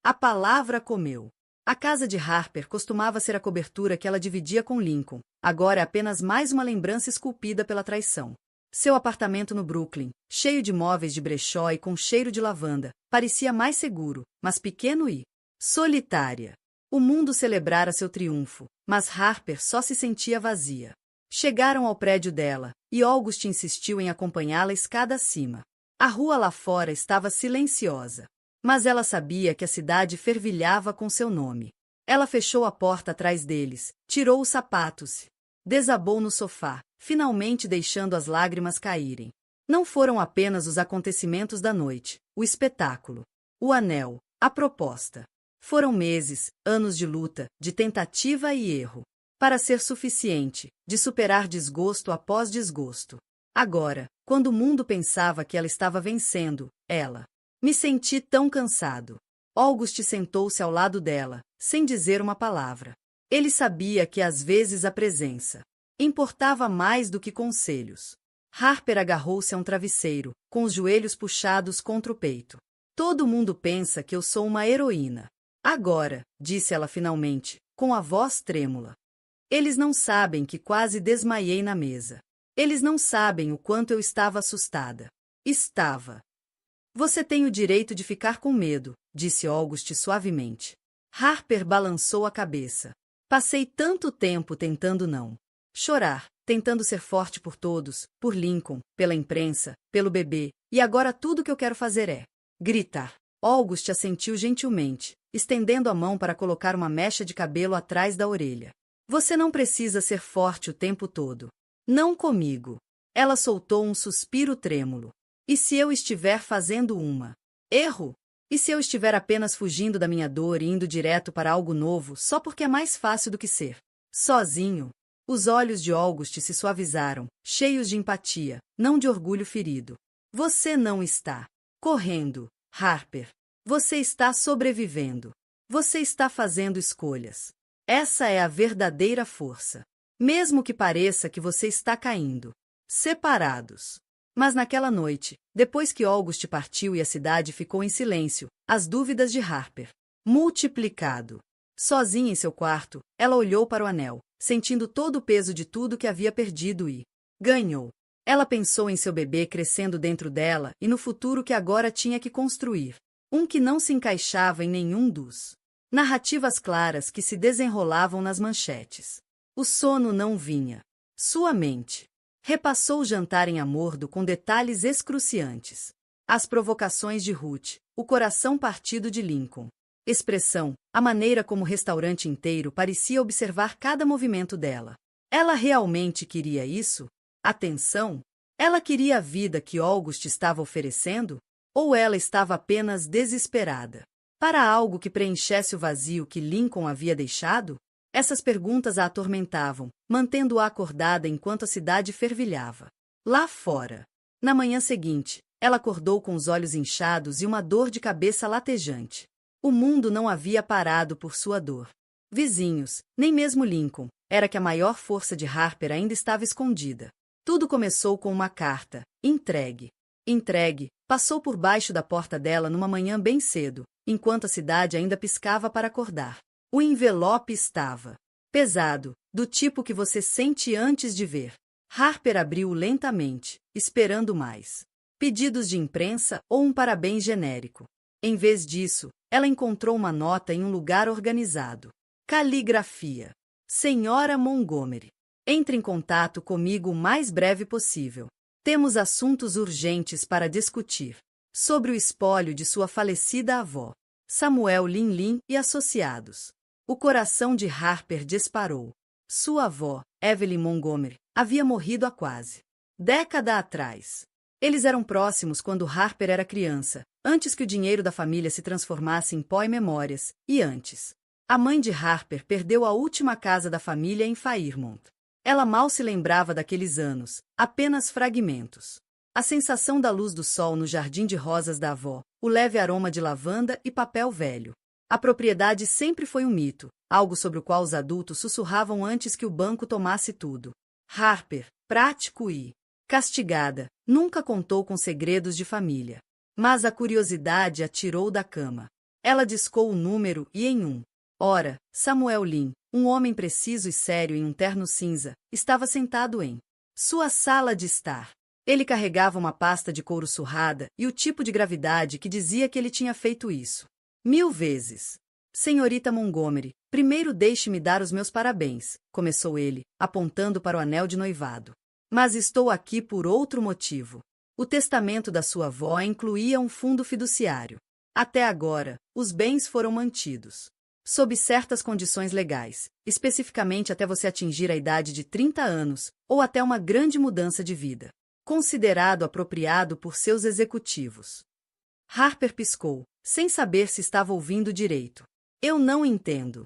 Speaker 1: A palavra comeu. A casa de Harper costumava ser a cobertura que ela dividia com Lincoln, agora é apenas mais uma lembrança esculpida pela traição. Seu apartamento no Brooklyn, cheio de móveis de brechó e com cheiro de lavanda, parecia mais seguro, mas pequeno e solitária. O mundo celebrara seu triunfo, mas Harper só se sentia vazia. Chegaram ao prédio dela, e August insistiu em acompanhá-la escada acima. A rua lá fora estava silenciosa. Mas ela sabia que a cidade fervilhava com seu nome. Ela fechou a porta atrás deles, tirou os sapatos, desabou no sofá, finalmente deixando as lágrimas caírem. Não foram apenas os acontecimentos da noite, o espetáculo, o anel, a proposta. Foram meses, anos de luta, de tentativa e erro, para ser suficiente, de superar desgosto após desgosto. Agora, quando o mundo pensava que ela estava vencendo, ela... Me senti tão cansado. August sentou-se ao lado dela, sem dizer uma palavra. Ele sabia que às vezes a presença importava mais do que conselhos. Harper agarrou-se a um travesseiro, com os joelhos puxados contra o peito. Todo mundo pensa que eu sou uma heroína. Agora, disse ela finalmente, com a voz trêmula. Eles não sabem que quase desmaiei na mesa. Eles não sabem o quanto eu estava assustada. Estava. Você tem o direito de ficar com medo, disse August suavemente. Harper balançou a cabeça. Passei tanto tempo tentando não chorar, tentando ser forte por todos, por Lincoln, pela imprensa, pelo bebê, e agora tudo que eu quero fazer é gritar. August assentiu gentilmente, estendendo a mão para colocar uma mecha de cabelo atrás da orelha. Você não precisa ser forte o tempo todo. Não comigo. Ela soltou um suspiro trêmulo. E se eu estiver fazendo erro? E se eu estiver apenas fugindo da minha dor e indo direto para algo novo só porque é mais fácil do que ser sozinho? Os olhos de August se suavizaram, cheios de empatia, não de orgulho ferido. Você não está correndo, Harper. Você está sobrevivendo. Você está fazendo escolhas. Essa é a verdadeira força. Mesmo que pareça que você está caindo. Separados. Mas naquela noite, depois que August partiu e a cidade ficou em silêncio, as dúvidas de Harper multiplicado. Sozinha em seu quarto, ela olhou para o anel, sentindo todo o peso de tudo que havia perdido e ganhou. Ela pensou em seu bebê crescendo dentro dela e no futuro que agora tinha que construir. Um que não se encaixava em nenhum dos narrativas claras que se desenrolavam nas manchetes. O sono não vinha. Sua mente repassou o jantar em Amordo com detalhes excruciantes. As provocações de Ruth, o coração partido de Lincoln. Expressão, a maneira como o restaurante inteiro parecia observar cada movimento dela. Ela realmente queria isso? Atenção? Ela queria a vida que August estava oferecendo? Ou ela estava apenas desesperada para algo que preenchesse o vazio que Lincoln havia deixado? Essas perguntas a atormentavam, mantendo-a acordada enquanto a cidade fervilhava. Lá fora. Na manhã seguinte, ela acordou com os olhos inchados e uma dor de cabeça latejante. O mundo não havia parado por sua dor. Vizinhos, nem mesmo Lincoln, era que a maior força de Harper ainda estava escondida. Tudo começou com uma carta, entregue. Entregue, passou por baixo da porta dela numa manhã bem cedo, enquanto a cidade ainda piscava para acordar. O envelope estava pesado, do tipo que você sente antes de ver. Harper abriu-o lentamente, esperando mais. Pedidos de imprensa ou um parabéns genérico. Em vez disso, ela encontrou uma nota em um lugar organizado. Caligrafia. Senhora Montgomery, entre em contato comigo o mais breve possível. Temos assuntos urgentes para discutir. Sobre o espólio de sua falecida avó, Samuel Linlin e associados. O coração de Harper disparou. Sua avó, Evelyn Montgomery, havia morrido há quase década atrás. Eles eram próximos quando Harper era criança, antes que o dinheiro da família se transformasse em pó e memórias, e antes. A mãe de Harper perdeu a última casa da família em Fairmont. Ela mal se lembrava daqueles anos, apenas fragmentos. A sensação da luz do sol no jardim de rosas da avó, o leve aroma de lavanda e papel velho. A propriedade sempre foi um mito, algo sobre o qual os adultos sussurravam antes que o banco tomasse tudo. Harper, prático e castigada, nunca contou com segredos de família. Mas a curiosidade a tirou da cama. Ela discou o número e em um. Ora, Samuel Lin, um homem preciso e sério em um terno cinza, estava sentado em sua sala de estar. Ele carregava uma pasta de couro surrada e o tipo de gravidade que dizia que ele tinha feito isso 1000 vezes. Senhorita Montgomery, primeiro deixe-me dar os meus parabéns, começou ele, apontando para o anel de noivado. Mas estou aqui por outro motivo. O testamento da sua avó incluía um fundo fiduciário. Até agora, os bens foram mantidos. Sob certas condições legais, especificamente até você atingir a idade de 30 anos, ou até uma grande mudança de vida. Considerado apropriado por seus executivos. Harper piscou, sem saber se estava ouvindo direito. Eu não entendo.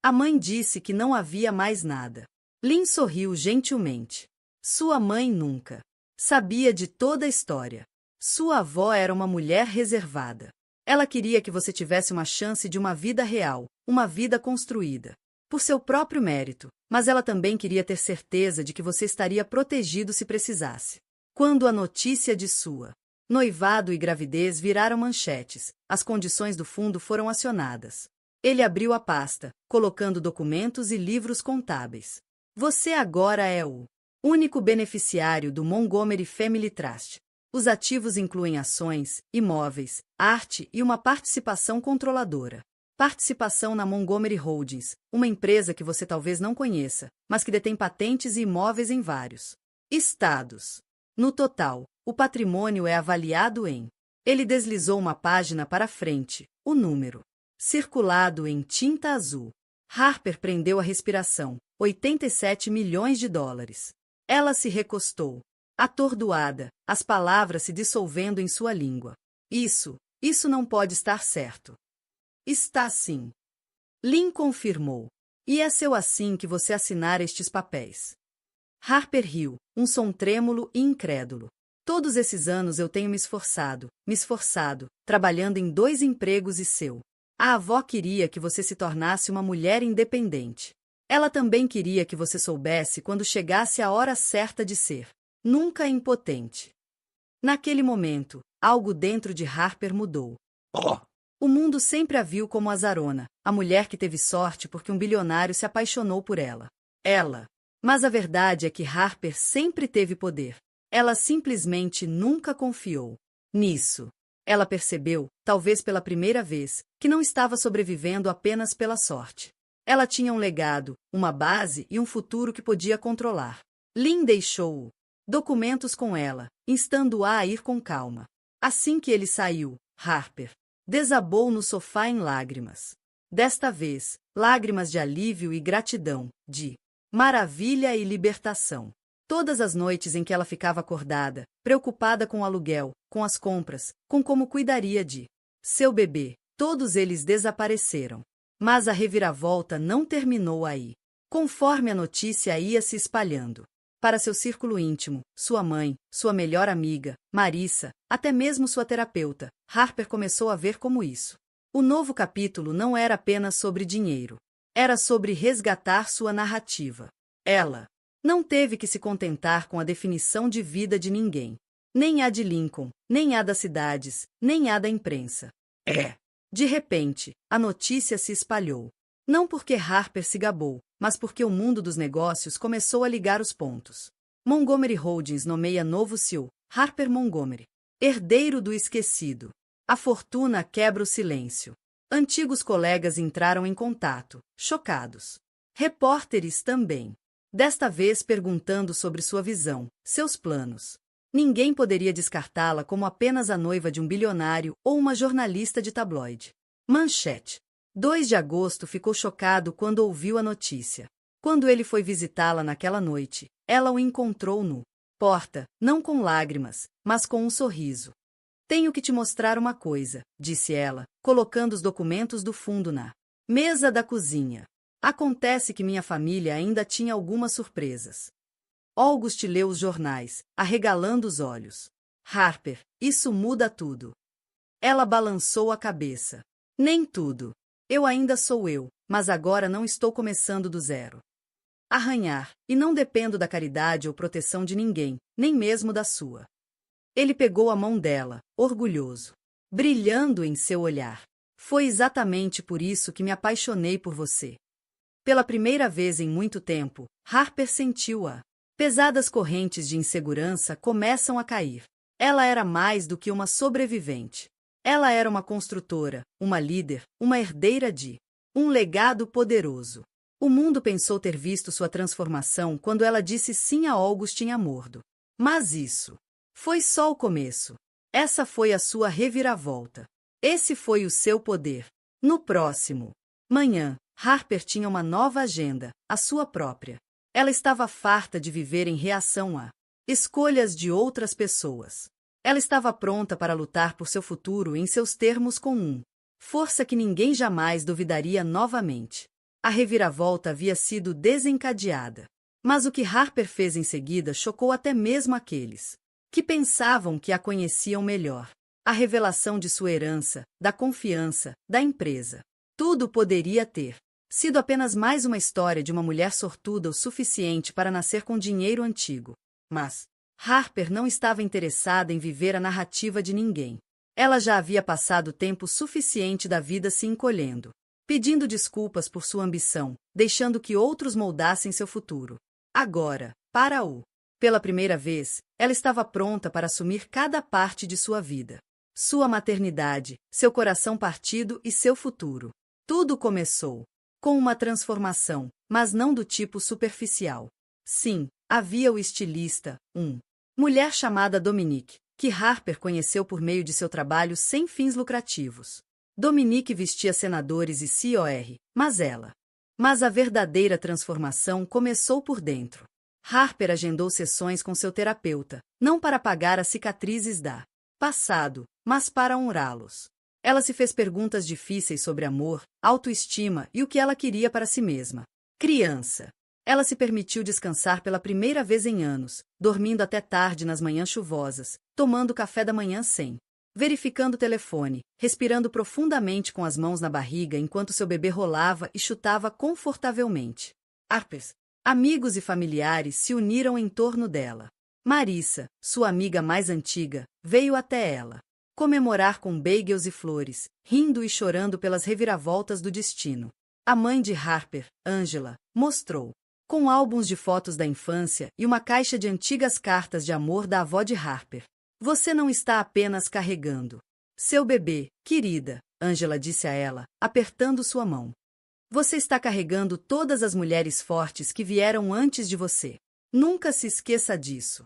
Speaker 1: A mãe disse que não havia mais nada. Lin sorriu gentilmente. Sua mãe nunca sabia de toda a história. Sua avó era uma mulher reservada. Ela queria que você tivesse uma chance de uma vida real, uma vida construída. Por seu próprio mérito, mas ela também queria ter certeza de que você estaria protegido se precisasse. Quando a notícia de sua noivado e gravidez viraram manchetes, as condições do fundo foram acionadas. Ele abriu a pasta, colocando documentos e livros contábeis. Você agora é o único beneficiário do Montgomery Family Trust. Os ativos incluem ações, imóveis, arte e uma participação controladora. Participação na Montgomery Holdings, uma empresa que você talvez não conheça, mas que detém patentes e imóveis em vários estados. No total, o patrimônio é avaliado em... Ele deslizou uma página para frente, o número. Circulado em tinta azul. Harper prendeu a respiração. 87 milhões de dólares. Ela se recostou. Atordoada, as palavras se dissolvendo em sua língua. Isso não pode estar certo. Está sim. Lin confirmou. E é seu assim que você assinar estes papéis. Harper riu, um som trêmulo e incrédulo. Todos esses anos eu tenho me esforçado, trabalhando em 2 empregos e seu. A avó queria que você se tornasse uma mulher independente. Ela também queria que você soubesse quando chegasse a hora certa de ser. Nunca impotente. Naquele momento, algo dentro de Harper mudou. O mundo sempre a viu como azarona, a mulher que teve sorte porque um bilionário se apaixonou por ela. Mas a verdade é que Harper sempre teve poder. Ela simplesmente nunca confiou nisso. Ela percebeu, talvez pela primeira vez, que não estava sobrevivendo apenas pela sorte. Ela tinha um legado, uma base e um futuro que podia controlar. Lin deixou documentos com ela, instando-a a ir com calma. Assim que ele saiu, Harper desabou no sofá em lágrimas. Desta vez, lágrimas de alívio e gratidão, de maravilha e libertação. Todas as noites em que ela ficava acordada, preocupada com o aluguel, com as compras, com como cuidaria de seu bebê, todos eles desapareceram. Mas a reviravolta não terminou aí. Conforme a notícia ia se espalhando para seu círculo íntimo, sua mãe, sua melhor amiga, Marissa, até mesmo sua terapeuta, Harper começou a ver como isso. O novo capítulo não era apenas sobre dinheiro. Era sobre resgatar sua narrativa. Ela não teve que se contentar com a definição de vida de ninguém. Nem a de Lincoln, nem a das cidades, nem a da imprensa. De repente, a notícia se espalhou. Não porque Harper se gabou, mas porque o mundo dos negócios começou a ligar os pontos. Montgomery Holdings nomeia novo CEO, Harper Montgomery. Herdeiro do esquecido. A fortuna quebra o silêncio. Antigos colegas entraram em contato, chocados. Repórteres também. Desta vez perguntando sobre sua visão, seus planos. Ninguém poderia descartá-la como apenas a noiva de um bilionário ou uma jornalista de tabloide. Manchete. 2 de agosto ficou chocado quando ouviu a notícia. Quando ele foi visitá-la naquela noite, ela o encontrou no porta, não com lágrimas, mas com um sorriso. Tenho que te mostrar uma coisa, disse ela, colocando os documentos do fundo na mesa da cozinha. Acontece que minha família ainda tinha algumas surpresas. August leu os jornais, arregalando os olhos. Harper, isso muda tudo. Ela balançou a cabeça. Nem tudo. Eu ainda sou eu, mas agora não estou começando do zero. Arranhar, e não dependo da caridade ou proteção de ninguém, nem mesmo da sua. Ele pegou a mão dela, orgulhoso, brilhando em seu olhar. Foi exatamente por isso que me apaixonei por você. Pela primeira vez em muito tempo, Harper sentiu-a. Pesadas correntes de insegurança começam a cair. Ela era mais do que uma sobrevivente. Ela era uma construtora, uma líder, uma herdeira de um legado poderoso. O mundo pensou ter visto sua transformação quando ela disse sim a August em Amordo. Mas isso foi só o começo. Essa foi a sua reviravolta. Esse foi o seu poder. No próximo manhã, Harper tinha uma nova agenda, a sua própria. Ela estava farta de viver em reação a escolhas de outras pessoas. Ela estava pronta para lutar por seu futuro em seus termos com força que ninguém jamais duvidaria novamente. A reviravolta havia sido desencadeada. Mas o que Harper fez em seguida chocou até mesmo aqueles que pensavam que a conheciam melhor. A revelação de sua herança, da confiança, da empresa. Tudo poderia ter sido apenas mais uma história de uma mulher sortuda o suficiente para nascer com dinheiro antigo. Mas Harper não estava interessada em viver a narrativa de ninguém. Ela já havia passado tempo suficiente da vida se encolhendo, pedindo desculpas por sua ambição, deixando que outros moldassem seu futuro. Agora, pela primeira vez, ela estava pronta para assumir cada parte de sua vida. Sua maternidade, seu coração partido e seu futuro. Tudo começou com uma transformação, mas não do tipo superficial. Sim, havia o estilista, mulher chamada Dominique, que Harper conheceu por meio de seu trabalho sem fins lucrativos. Dominique vestia senadores e COR, mas a verdadeira transformação começou por dentro. Harper agendou sessões com seu terapeuta, não para apagar as cicatrizes da passado, mas para honrá-los. Ela se fez perguntas difíceis sobre amor, autoestima e o que ela queria para si mesma. Criança. Ela se permitiu descansar pela primeira vez em anos, dormindo até tarde nas manhãs chuvosas, tomando café da manhã sem verificando o telefone, respirando profundamente com as mãos na barriga enquanto seu bebê rolava e chutava confortavelmente. Amigos e familiares se uniram em torno dela. Marissa, sua amiga mais antiga, veio até ela comemorar com bagels e flores, rindo e chorando pelas reviravoltas do destino. A mãe de Harper, Angela, mostrou com álbuns de fotos da infância e uma caixa de antigas cartas de amor da avó de Harper. Você não está apenas carregando seu bebê, querida, Angela disse a ela, apertando sua mão. Você está carregando todas as mulheres fortes que vieram antes de você. Nunca se esqueça disso.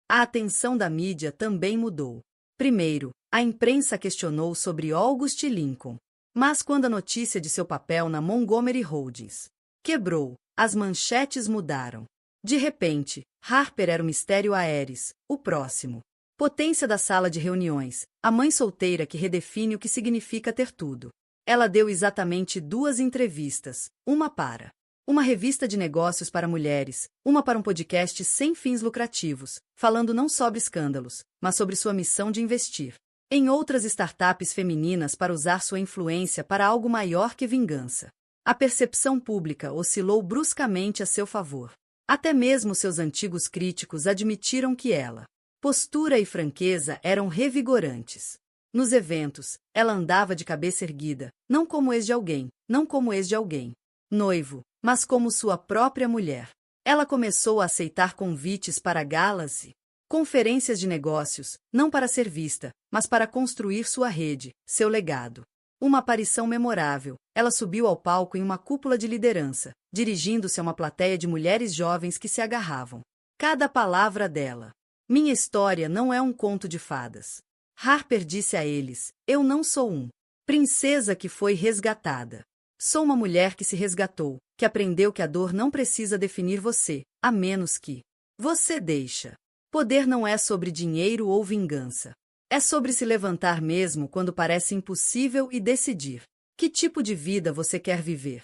Speaker 1: A atenção da mídia também mudou. Primeiro, a imprensa questionou sobre August Lincoln. Mas quando a notícia de seu papel na Montgomery Holdings quebrou, as manchetes mudaram. De repente, Harper era o mistério Ares, o próximo. Potência da sala de reuniões, a mãe solteira que redefine o que significa ter tudo. Ela deu exatamente 2 entrevistas, uma para uma revista de negócios para mulheres, uma para um podcast sem fins lucrativos, falando não sobre escândalos, mas sobre sua missão de investir Em outras startups femininas para usar sua influência para algo maior que vingança. A percepção pública oscilou bruscamente a seu favor. Até mesmo seus antigos críticos admitiram que ela, postura e franqueza eram revigorantes. Nos eventos, ela andava de cabeça erguida, não como ex de alguém, não como ex de alguém, noivo, mas como sua própria mulher. Ela começou a aceitar convites para galas e conferências de negócios, não para ser vista, mas para construir sua rede, seu legado. Uma aparição memorável, ela subiu ao palco em uma cúpula de liderança, dirigindo-se a uma plateia de mulheres jovens que se agarravam. Cada palavra dela. Minha história não é um conto de fadas. Harper disse a eles, eu não sou princesa que foi resgatada. Sou uma mulher que se resgatou, que aprendeu que a dor não precisa definir você, a menos que você deixa. Poder não é sobre dinheiro ou vingança. É sobre se levantar mesmo quando parece impossível e decidir que tipo de vida você quer viver.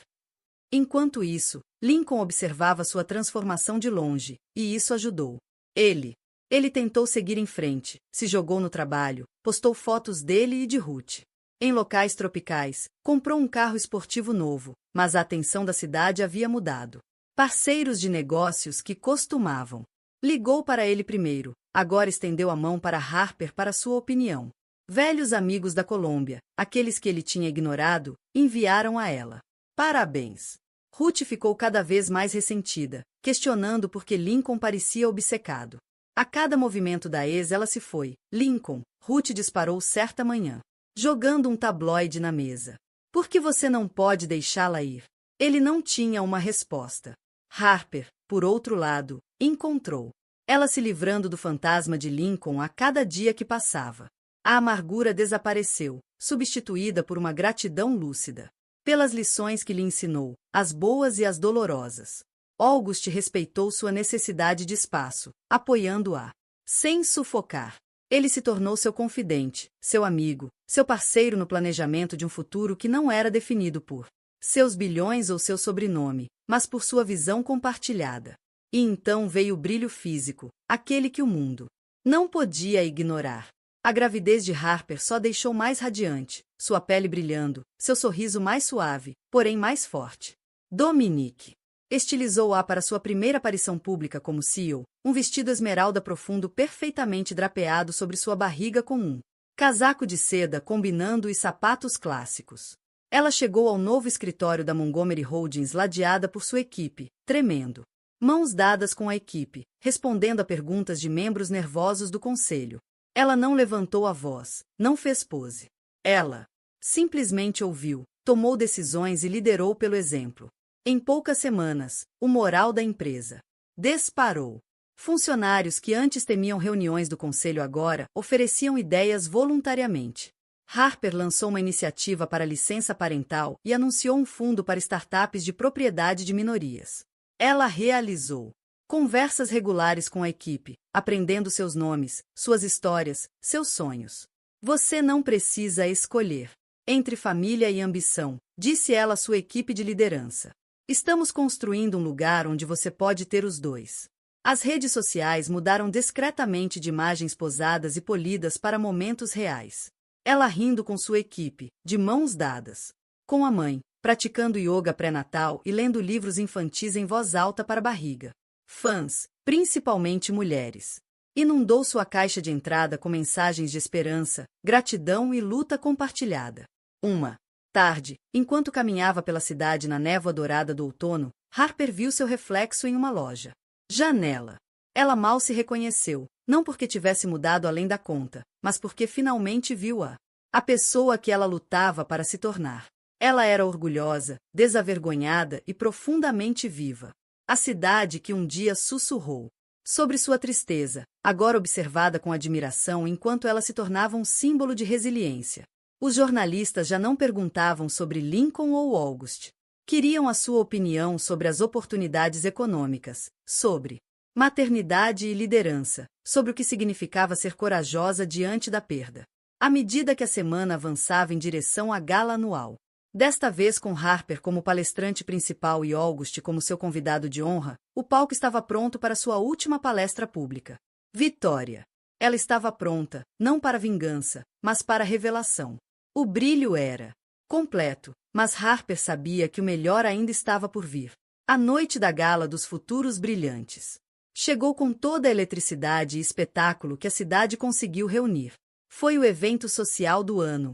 Speaker 1: Enquanto isso, Lincoln observava sua transformação de longe, e isso ajudou. Ele tentou seguir em frente, se jogou no trabalho, postou fotos dele e de Ruth. Em locais tropicais, comprou um carro esportivo novo, mas a atenção da cidade havia mudado. Parceiros de negócios que costumavam. Ligou para ele primeiro, agora estendeu a mão para Harper para sua opinião. Velhos amigos da Colômbia, aqueles que ele tinha ignorado, enviaram a ela. Parabéns. Ruth ficou cada vez mais ressentida, questionando por que Lincoln parecia obcecado. A cada movimento da ex ela se foi. Lincoln, Ruth disparou certa manhã, jogando um tabloide na mesa. Por que você não pode deixá-la ir? Ele não tinha uma resposta. Harper, por outro lado, encontrou ela se livrando do fantasma de Lincoln a cada dia que passava. A amargura desapareceu, substituída por uma gratidão lúcida. Pelas lições que lhe ensinou, as boas e as dolorosas. August respeitou sua necessidade de espaço, apoiando-a, sem sufocar. Ele se tornou seu confidente, seu amigo, seu parceiro no planejamento de um futuro que não era definido por seus bilhões ou seu sobrenome, mas por sua visão compartilhada. E então veio o brilho físico, aquele que o mundo não podia ignorar. A gravidez de Harper só deixou mais radiante, sua pele brilhando, seu sorriso mais suave, porém mais forte. Dominique estilizou-a para sua primeira aparição pública como CEO, um vestido esmeralda profundo perfeitamente drapeado sobre sua barriga com um casaco de seda combinando os sapatos clássicos. Ela chegou ao novo escritório da Montgomery Holdings ladeada por sua equipe, tremendo. Mãos dadas com a equipe, respondendo a perguntas de membros nervosos do conselho. Ela não levantou a voz, não fez pose. Ela simplesmente ouviu, tomou decisões e liderou pelo exemplo. Em poucas semanas, o moral da empresa disparou. Funcionários que antes temiam reuniões do conselho agora ofereciam ideias voluntariamente. Harper lançou uma iniciativa para licença parental e anunciou um fundo para startups de propriedade de minorias. Ela realizou conversas regulares com a equipe, aprendendo seus nomes, suas histórias, seus sonhos. Você não precisa escolher entre família e ambição, disse ela à sua equipe de liderança. Estamos construindo um lugar onde você pode ter os dois. As redes sociais mudaram discretamente de imagens posadas e polidas para momentos reais. Ela rindo com sua equipe, de mãos dadas. Com a mãe, praticando yoga pré-natal e lendo livros infantis em voz alta para a barriga. Fãs, principalmente mulheres. Inundou sua caixa de entrada com mensagens de esperança, gratidão e luta compartilhada. Uma tarde, enquanto caminhava pela cidade na névoa dourada do outono, Harper viu seu reflexo em uma loja. Janela. Ela mal se reconheceu, não porque tivesse mudado além da conta, mas porque finalmente viu a pessoa que ela lutava para se tornar. Ela era orgulhosa, desavergonhada e profundamente viva. A cidade que um dia sussurrou sobre sua tristeza, agora observada com admiração enquanto ela se tornava um símbolo de resiliência. Os jornalistas já não perguntavam sobre Lincoln ou August. Queriam a sua opinião sobre as oportunidades econômicas, sobre maternidade e liderança, sobre o que significava ser corajosa diante da perda. À medida que a semana avançava em direção à gala anual, desta vez com Harper como palestrante principal e August como seu convidado de honra, o palco estava pronto para sua última palestra pública. Vitória. Ela estava pronta, não para vingança, mas para revelação. O brilho era completo, mas Harper sabia que o melhor ainda estava por vir. A noite da gala dos futuros brilhantes chegou com toda a eletricidade e espetáculo que a cidade conseguiu reunir. Foi o evento social do ano,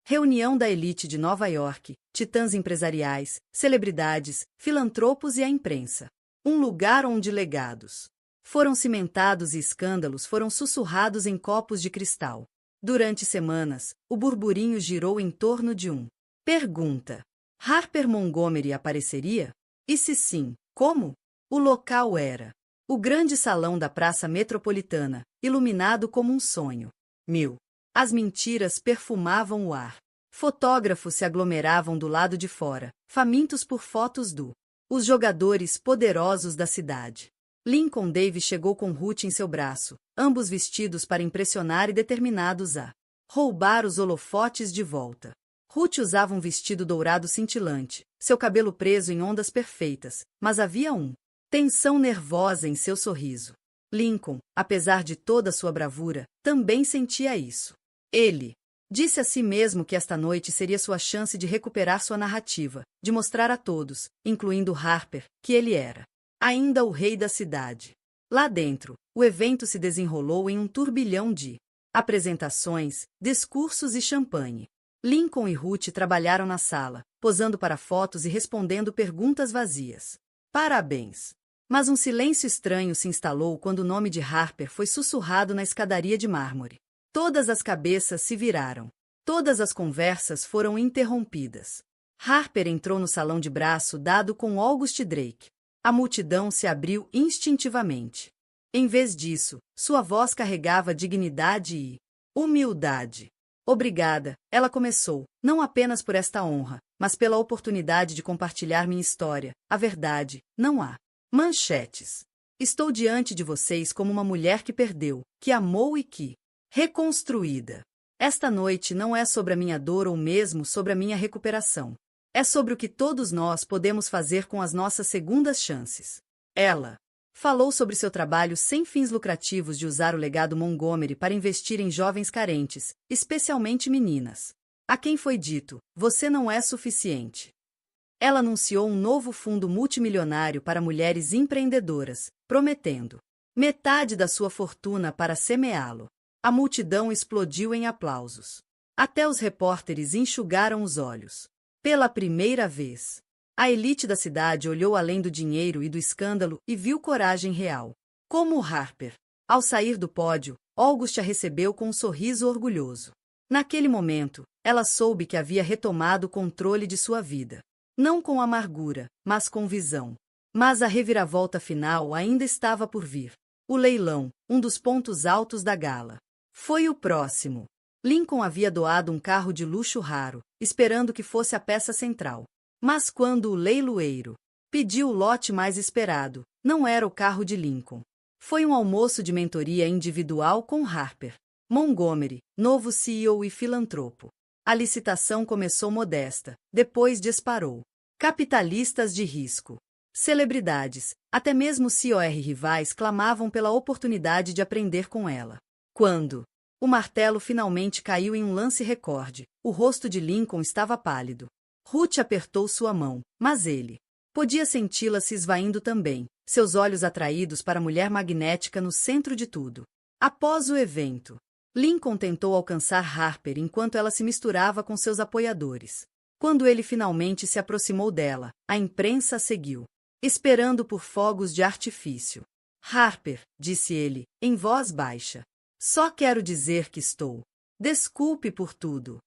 Speaker 1: reunião da elite de Nova York, titãs empresariais, celebridades, filantropos e a imprensa. Um lugar onde legados foram cimentados e escândalos foram sussurrados em copos de cristal. Durante semanas, o burburinho girou em torno de pergunta. Harper Montgomery apareceria? E se sim, como? O local era o grande salão da Praça Metropolitana, iluminado como um sonho. As mentiras perfumavam o ar. Fotógrafos se aglomeravam do lado de fora, famintos por fotos os jogadores poderosos da cidade. Lincoln Davis chegou com Ruth em seu braço, ambos vestidos para impressionar e determinados a roubar os holofotes de volta. Ruth usava um vestido dourado cintilante, seu cabelo preso em ondas perfeitas, mas havia tensão nervosa em seu sorriso. Lincoln, apesar de toda sua bravura, também sentia isso. Ele disse a si mesmo que esta noite seria sua chance de recuperar sua narrativa, de mostrar a todos, incluindo Harper, que ele era ainda o rei da cidade. Lá dentro, o evento se desenrolou em um turbilhão de apresentações, discursos e champanhe. Lincoln e Ruth trabalharam na sala, posando para fotos e respondendo perguntas vazias. Parabéns! Mas um silêncio estranho se instalou quando o nome de Harper foi sussurrado na escadaria de mármore. Todas as cabeças se viraram. Todas as conversas foram interrompidas. Harper entrou no salão de braço dado com August Drake. A multidão se abriu instintivamente. Em vez disso, sua voz carregava dignidade e humildade. Obrigada, ela começou, não apenas por esta honra, mas pela oportunidade de compartilhar minha história. A verdade, não há manchetes. Estou diante de vocês como uma mulher que perdeu, que amou e que reconstruída. Esta noite não é sobre a minha dor ou mesmo sobre a minha recuperação. É sobre o que todos nós podemos fazer com as nossas segundas chances. Ela falou sobre seu trabalho sem fins lucrativos de usar o legado Montgomery para investir em jovens carentes, especialmente meninas. A quem foi dito, você não é suficiente. Ela anunciou um novo fundo multimilionário para mulheres empreendedoras, prometendo metade da sua fortuna para semeá-lo. A multidão explodiu em aplausos. Até os repórteres enxugaram os olhos. Pela primeira vez, a elite da cidade olhou além do dinheiro e do escândalo e viu coragem real. Como Harper. Ao sair do pódio, August a recebeu com um sorriso orgulhoso. Naquele momento, ela soube que havia retomado o controle de sua vida. Não com amargura, mas com visão. Mas a reviravolta final ainda estava por vir. O leilão, um dos pontos altos da gala. Foi o próximo. Lincoln havia doado um carro de luxo raro, esperando que fosse a peça central. Mas quando o leiloeiro pediu o lote mais esperado, não era o carro de Lincoln. Foi um almoço de mentoria individual com Harper Montgomery, novo CEO e filantropo. A licitação começou modesta, depois disparou. Capitalistas de risco, celebridades, até mesmo COR rivais clamavam pela oportunidade de aprender com ela. Quando o martelo finalmente caiu em um lance recorde, o rosto de Lincoln estava pálido. Ruth apertou sua mão, mas ele podia senti-la se esvaindo também, seus olhos atraídos para a mulher magnética no centro de tudo. Após o evento, Lincoln tentou alcançar Harper enquanto ela se misturava com seus apoiadores. Quando ele finalmente se aproximou dela, a imprensa a seguiu, esperando por fogos de artifício. Harper, disse ele, em voz baixa. Só quero dizer que estou. Desculpe por tudo.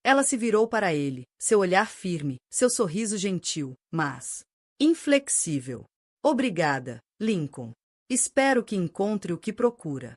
Speaker 1: Ela se virou para ele, seu olhar firme, seu sorriso gentil, mas inflexível. Obrigada, Lincoln. Espero que encontre o que procura.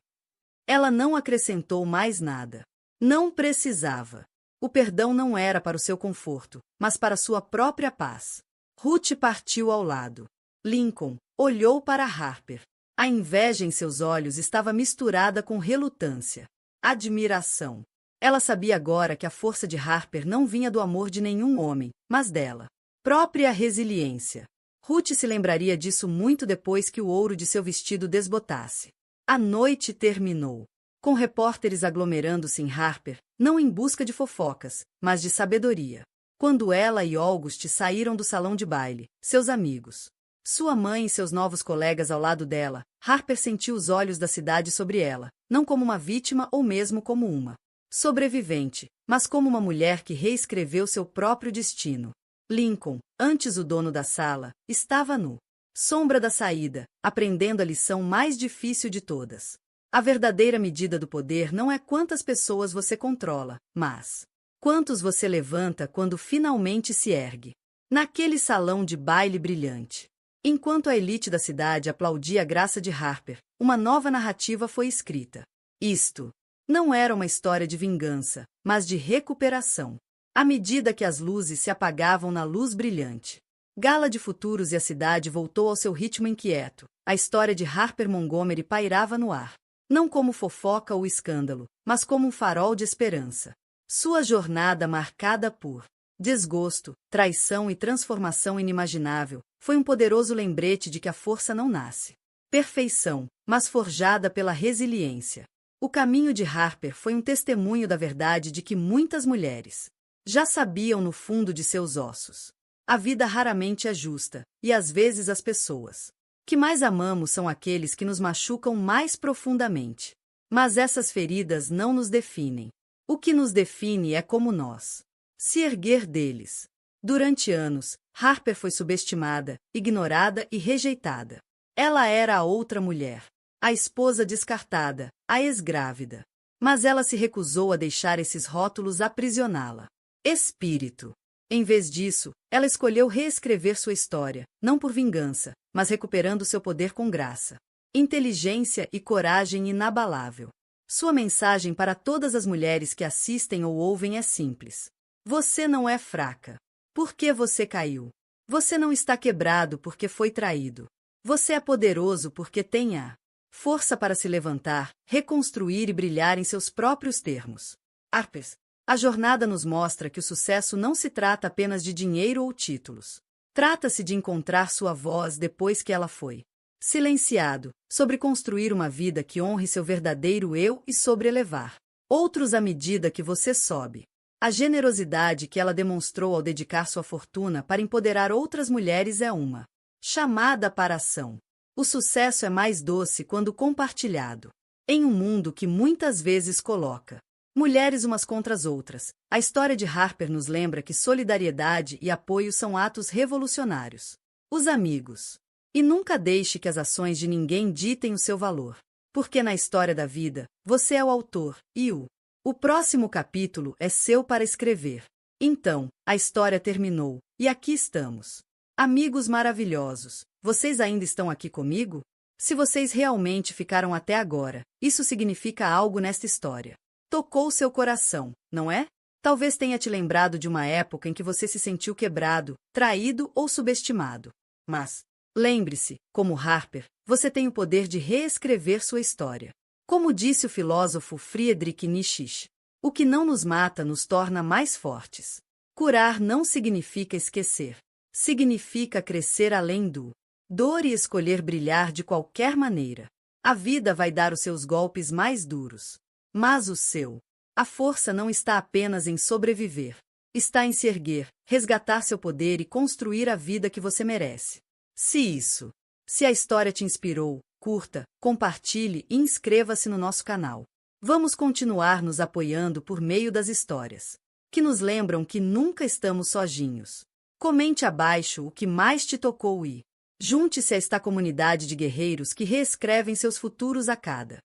Speaker 1: Ela não acrescentou mais nada. Não precisava. O perdão não era para o seu conforto, mas para sua própria paz. Ruth partiu ao lado. Lincoln olhou para Harper. A inveja em seus olhos estava misturada com relutância. Admiração. Ela sabia agora que a força de Harper não vinha do amor de nenhum homem, mas dela. Própria resiliência. Ruth se lembraria disso muito depois que o ouro de seu vestido desbotasse. A noite terminou, com repórteres aglomerando-se em Harper, não em busca de fofocas, mas de sabedoria. Quando ela e August saíram do salão de baile, seus amigos, sua mãe e seus novos colegas ao lado dela, Harper sentiu os olhos da cidade sobre ela, não como uma vítima ou mesmo como uma sobrevivente, mas como uma mulher que reescreveu seu próprio destino. Lincoln, antes o dono da sala, estava nu sombra da saída, aprendendo a lição mais difícil de todas. A verdadeira medida do poder não é quantas pessoas você controla, mas quantos você levanta quando finalmente se ergue. Naquele salão de baile brilhante, enquanto a elite da cidade aplaudia a graça de Harper, uma nova narrativa foi escrita. Isto não era uma história de vingança, mas de recuperação. À medida que as luzes se apagavam na luz brilhante, Gala de Futuros e a cidade voltou ao seu ritmo inquieto. A história de Harper Montgomery pairava no ar, não como fofoca ou escândalo, mas como um farol de esperança. Sua jornada marcada por desgosto, traição e transformação inimaginável, foi um poderoso lembrete de que a força não nasce perfeição, mas forjada pela resiliência. O caminho de Harper foi um testemunho da verdade de que muitas mulheres já sabiam no fundo de seus ossos. A vida raramente é justa, e às vezes as pessoas que mais amamos são aqueles que nos machucam mais profundamente. Mas essas feridas não nos definem. O que nos define é como nós se erguer deles. Durante anos, Harper foi subestimada, ignorada e rejeitada. Ela era a outra mulher, a esposa descartada, a ex-grávida. Mas ela se recusou a deixar esses rótulos aprisioná-la. Espírito. Em vez disso, ela escolheu reescrever sua história, não por vingança, mas recuperando seu poder com graça, inteligência e coragem inabalável. Sua mensagem para todas as mulheres que assistem ou ouvem é simples. Você não é fraca. Por que você caiu? Você não está quebrado porque foi traído. Você é poderoso porque tem a força para se levantar, reconstruir e brilhar em seus próprios termos. Harper. A jornada nos mostra que o sucesso não se trata apenas de dinheiro ou títulos. Trata-se de encontrar sua voz depois que ela foi silenciado, sobre construir uma vida que honre seu verdadeiro eu e sobre elevar outros à medida que você sobe. A generosidade que ela demonstrou ao dedicar sua fortuna para empoderar outras mulheres é uma chamada para a ação. O sucesso é mais doce quando compartilhado. Em um mundo que muitas vezes coloca mulheres umas contra as outras, a história de Harper nos lembra que solidariedade e apoio são atos revolucionários. Os amigos. E nunca deixe que as ações de ninguém ditem o seu valor. Porque na história da vida, você é o autor, e o próximo capítulo é seu para escrever. Então, a história terminou, e aqui estamos. Amigos maravilhosos, vocês ainda estão aqui comigo? Se vocês realmente ficaram até agora, isso significa algo nesta história. Tocou seu coração, não é? Talvez tenha te lembrado de uma época em que você se sentiu quebrado, traído ou subestimado. Mas lembre-se, como Harper, você tem o poder de reescrever sua história. Como disse o filósofo Friedrich Nietzsche, o que não nos mata nos torna mais fortes. Curar não significa esquecer. Significa crescer além do dor e escolher brilhar de qualquer maneira. A vida vai dar os seus golpes mais duros. Mas o seu. A força não está apenas em sobreviver. Está em se erguer, resgatar seu poder e construir a vida que você merece. Se a história te inspirou, curta, compartilhe e inscreva-se no nosso canal. Vamos continuar nos apoiando por meio das histórias que nos lembram que nunca estamos sozinhos. Comente abaixo o que mais te tocou e junte-se a esta comunidade de guerreiros que reescrevem seus futuros a cada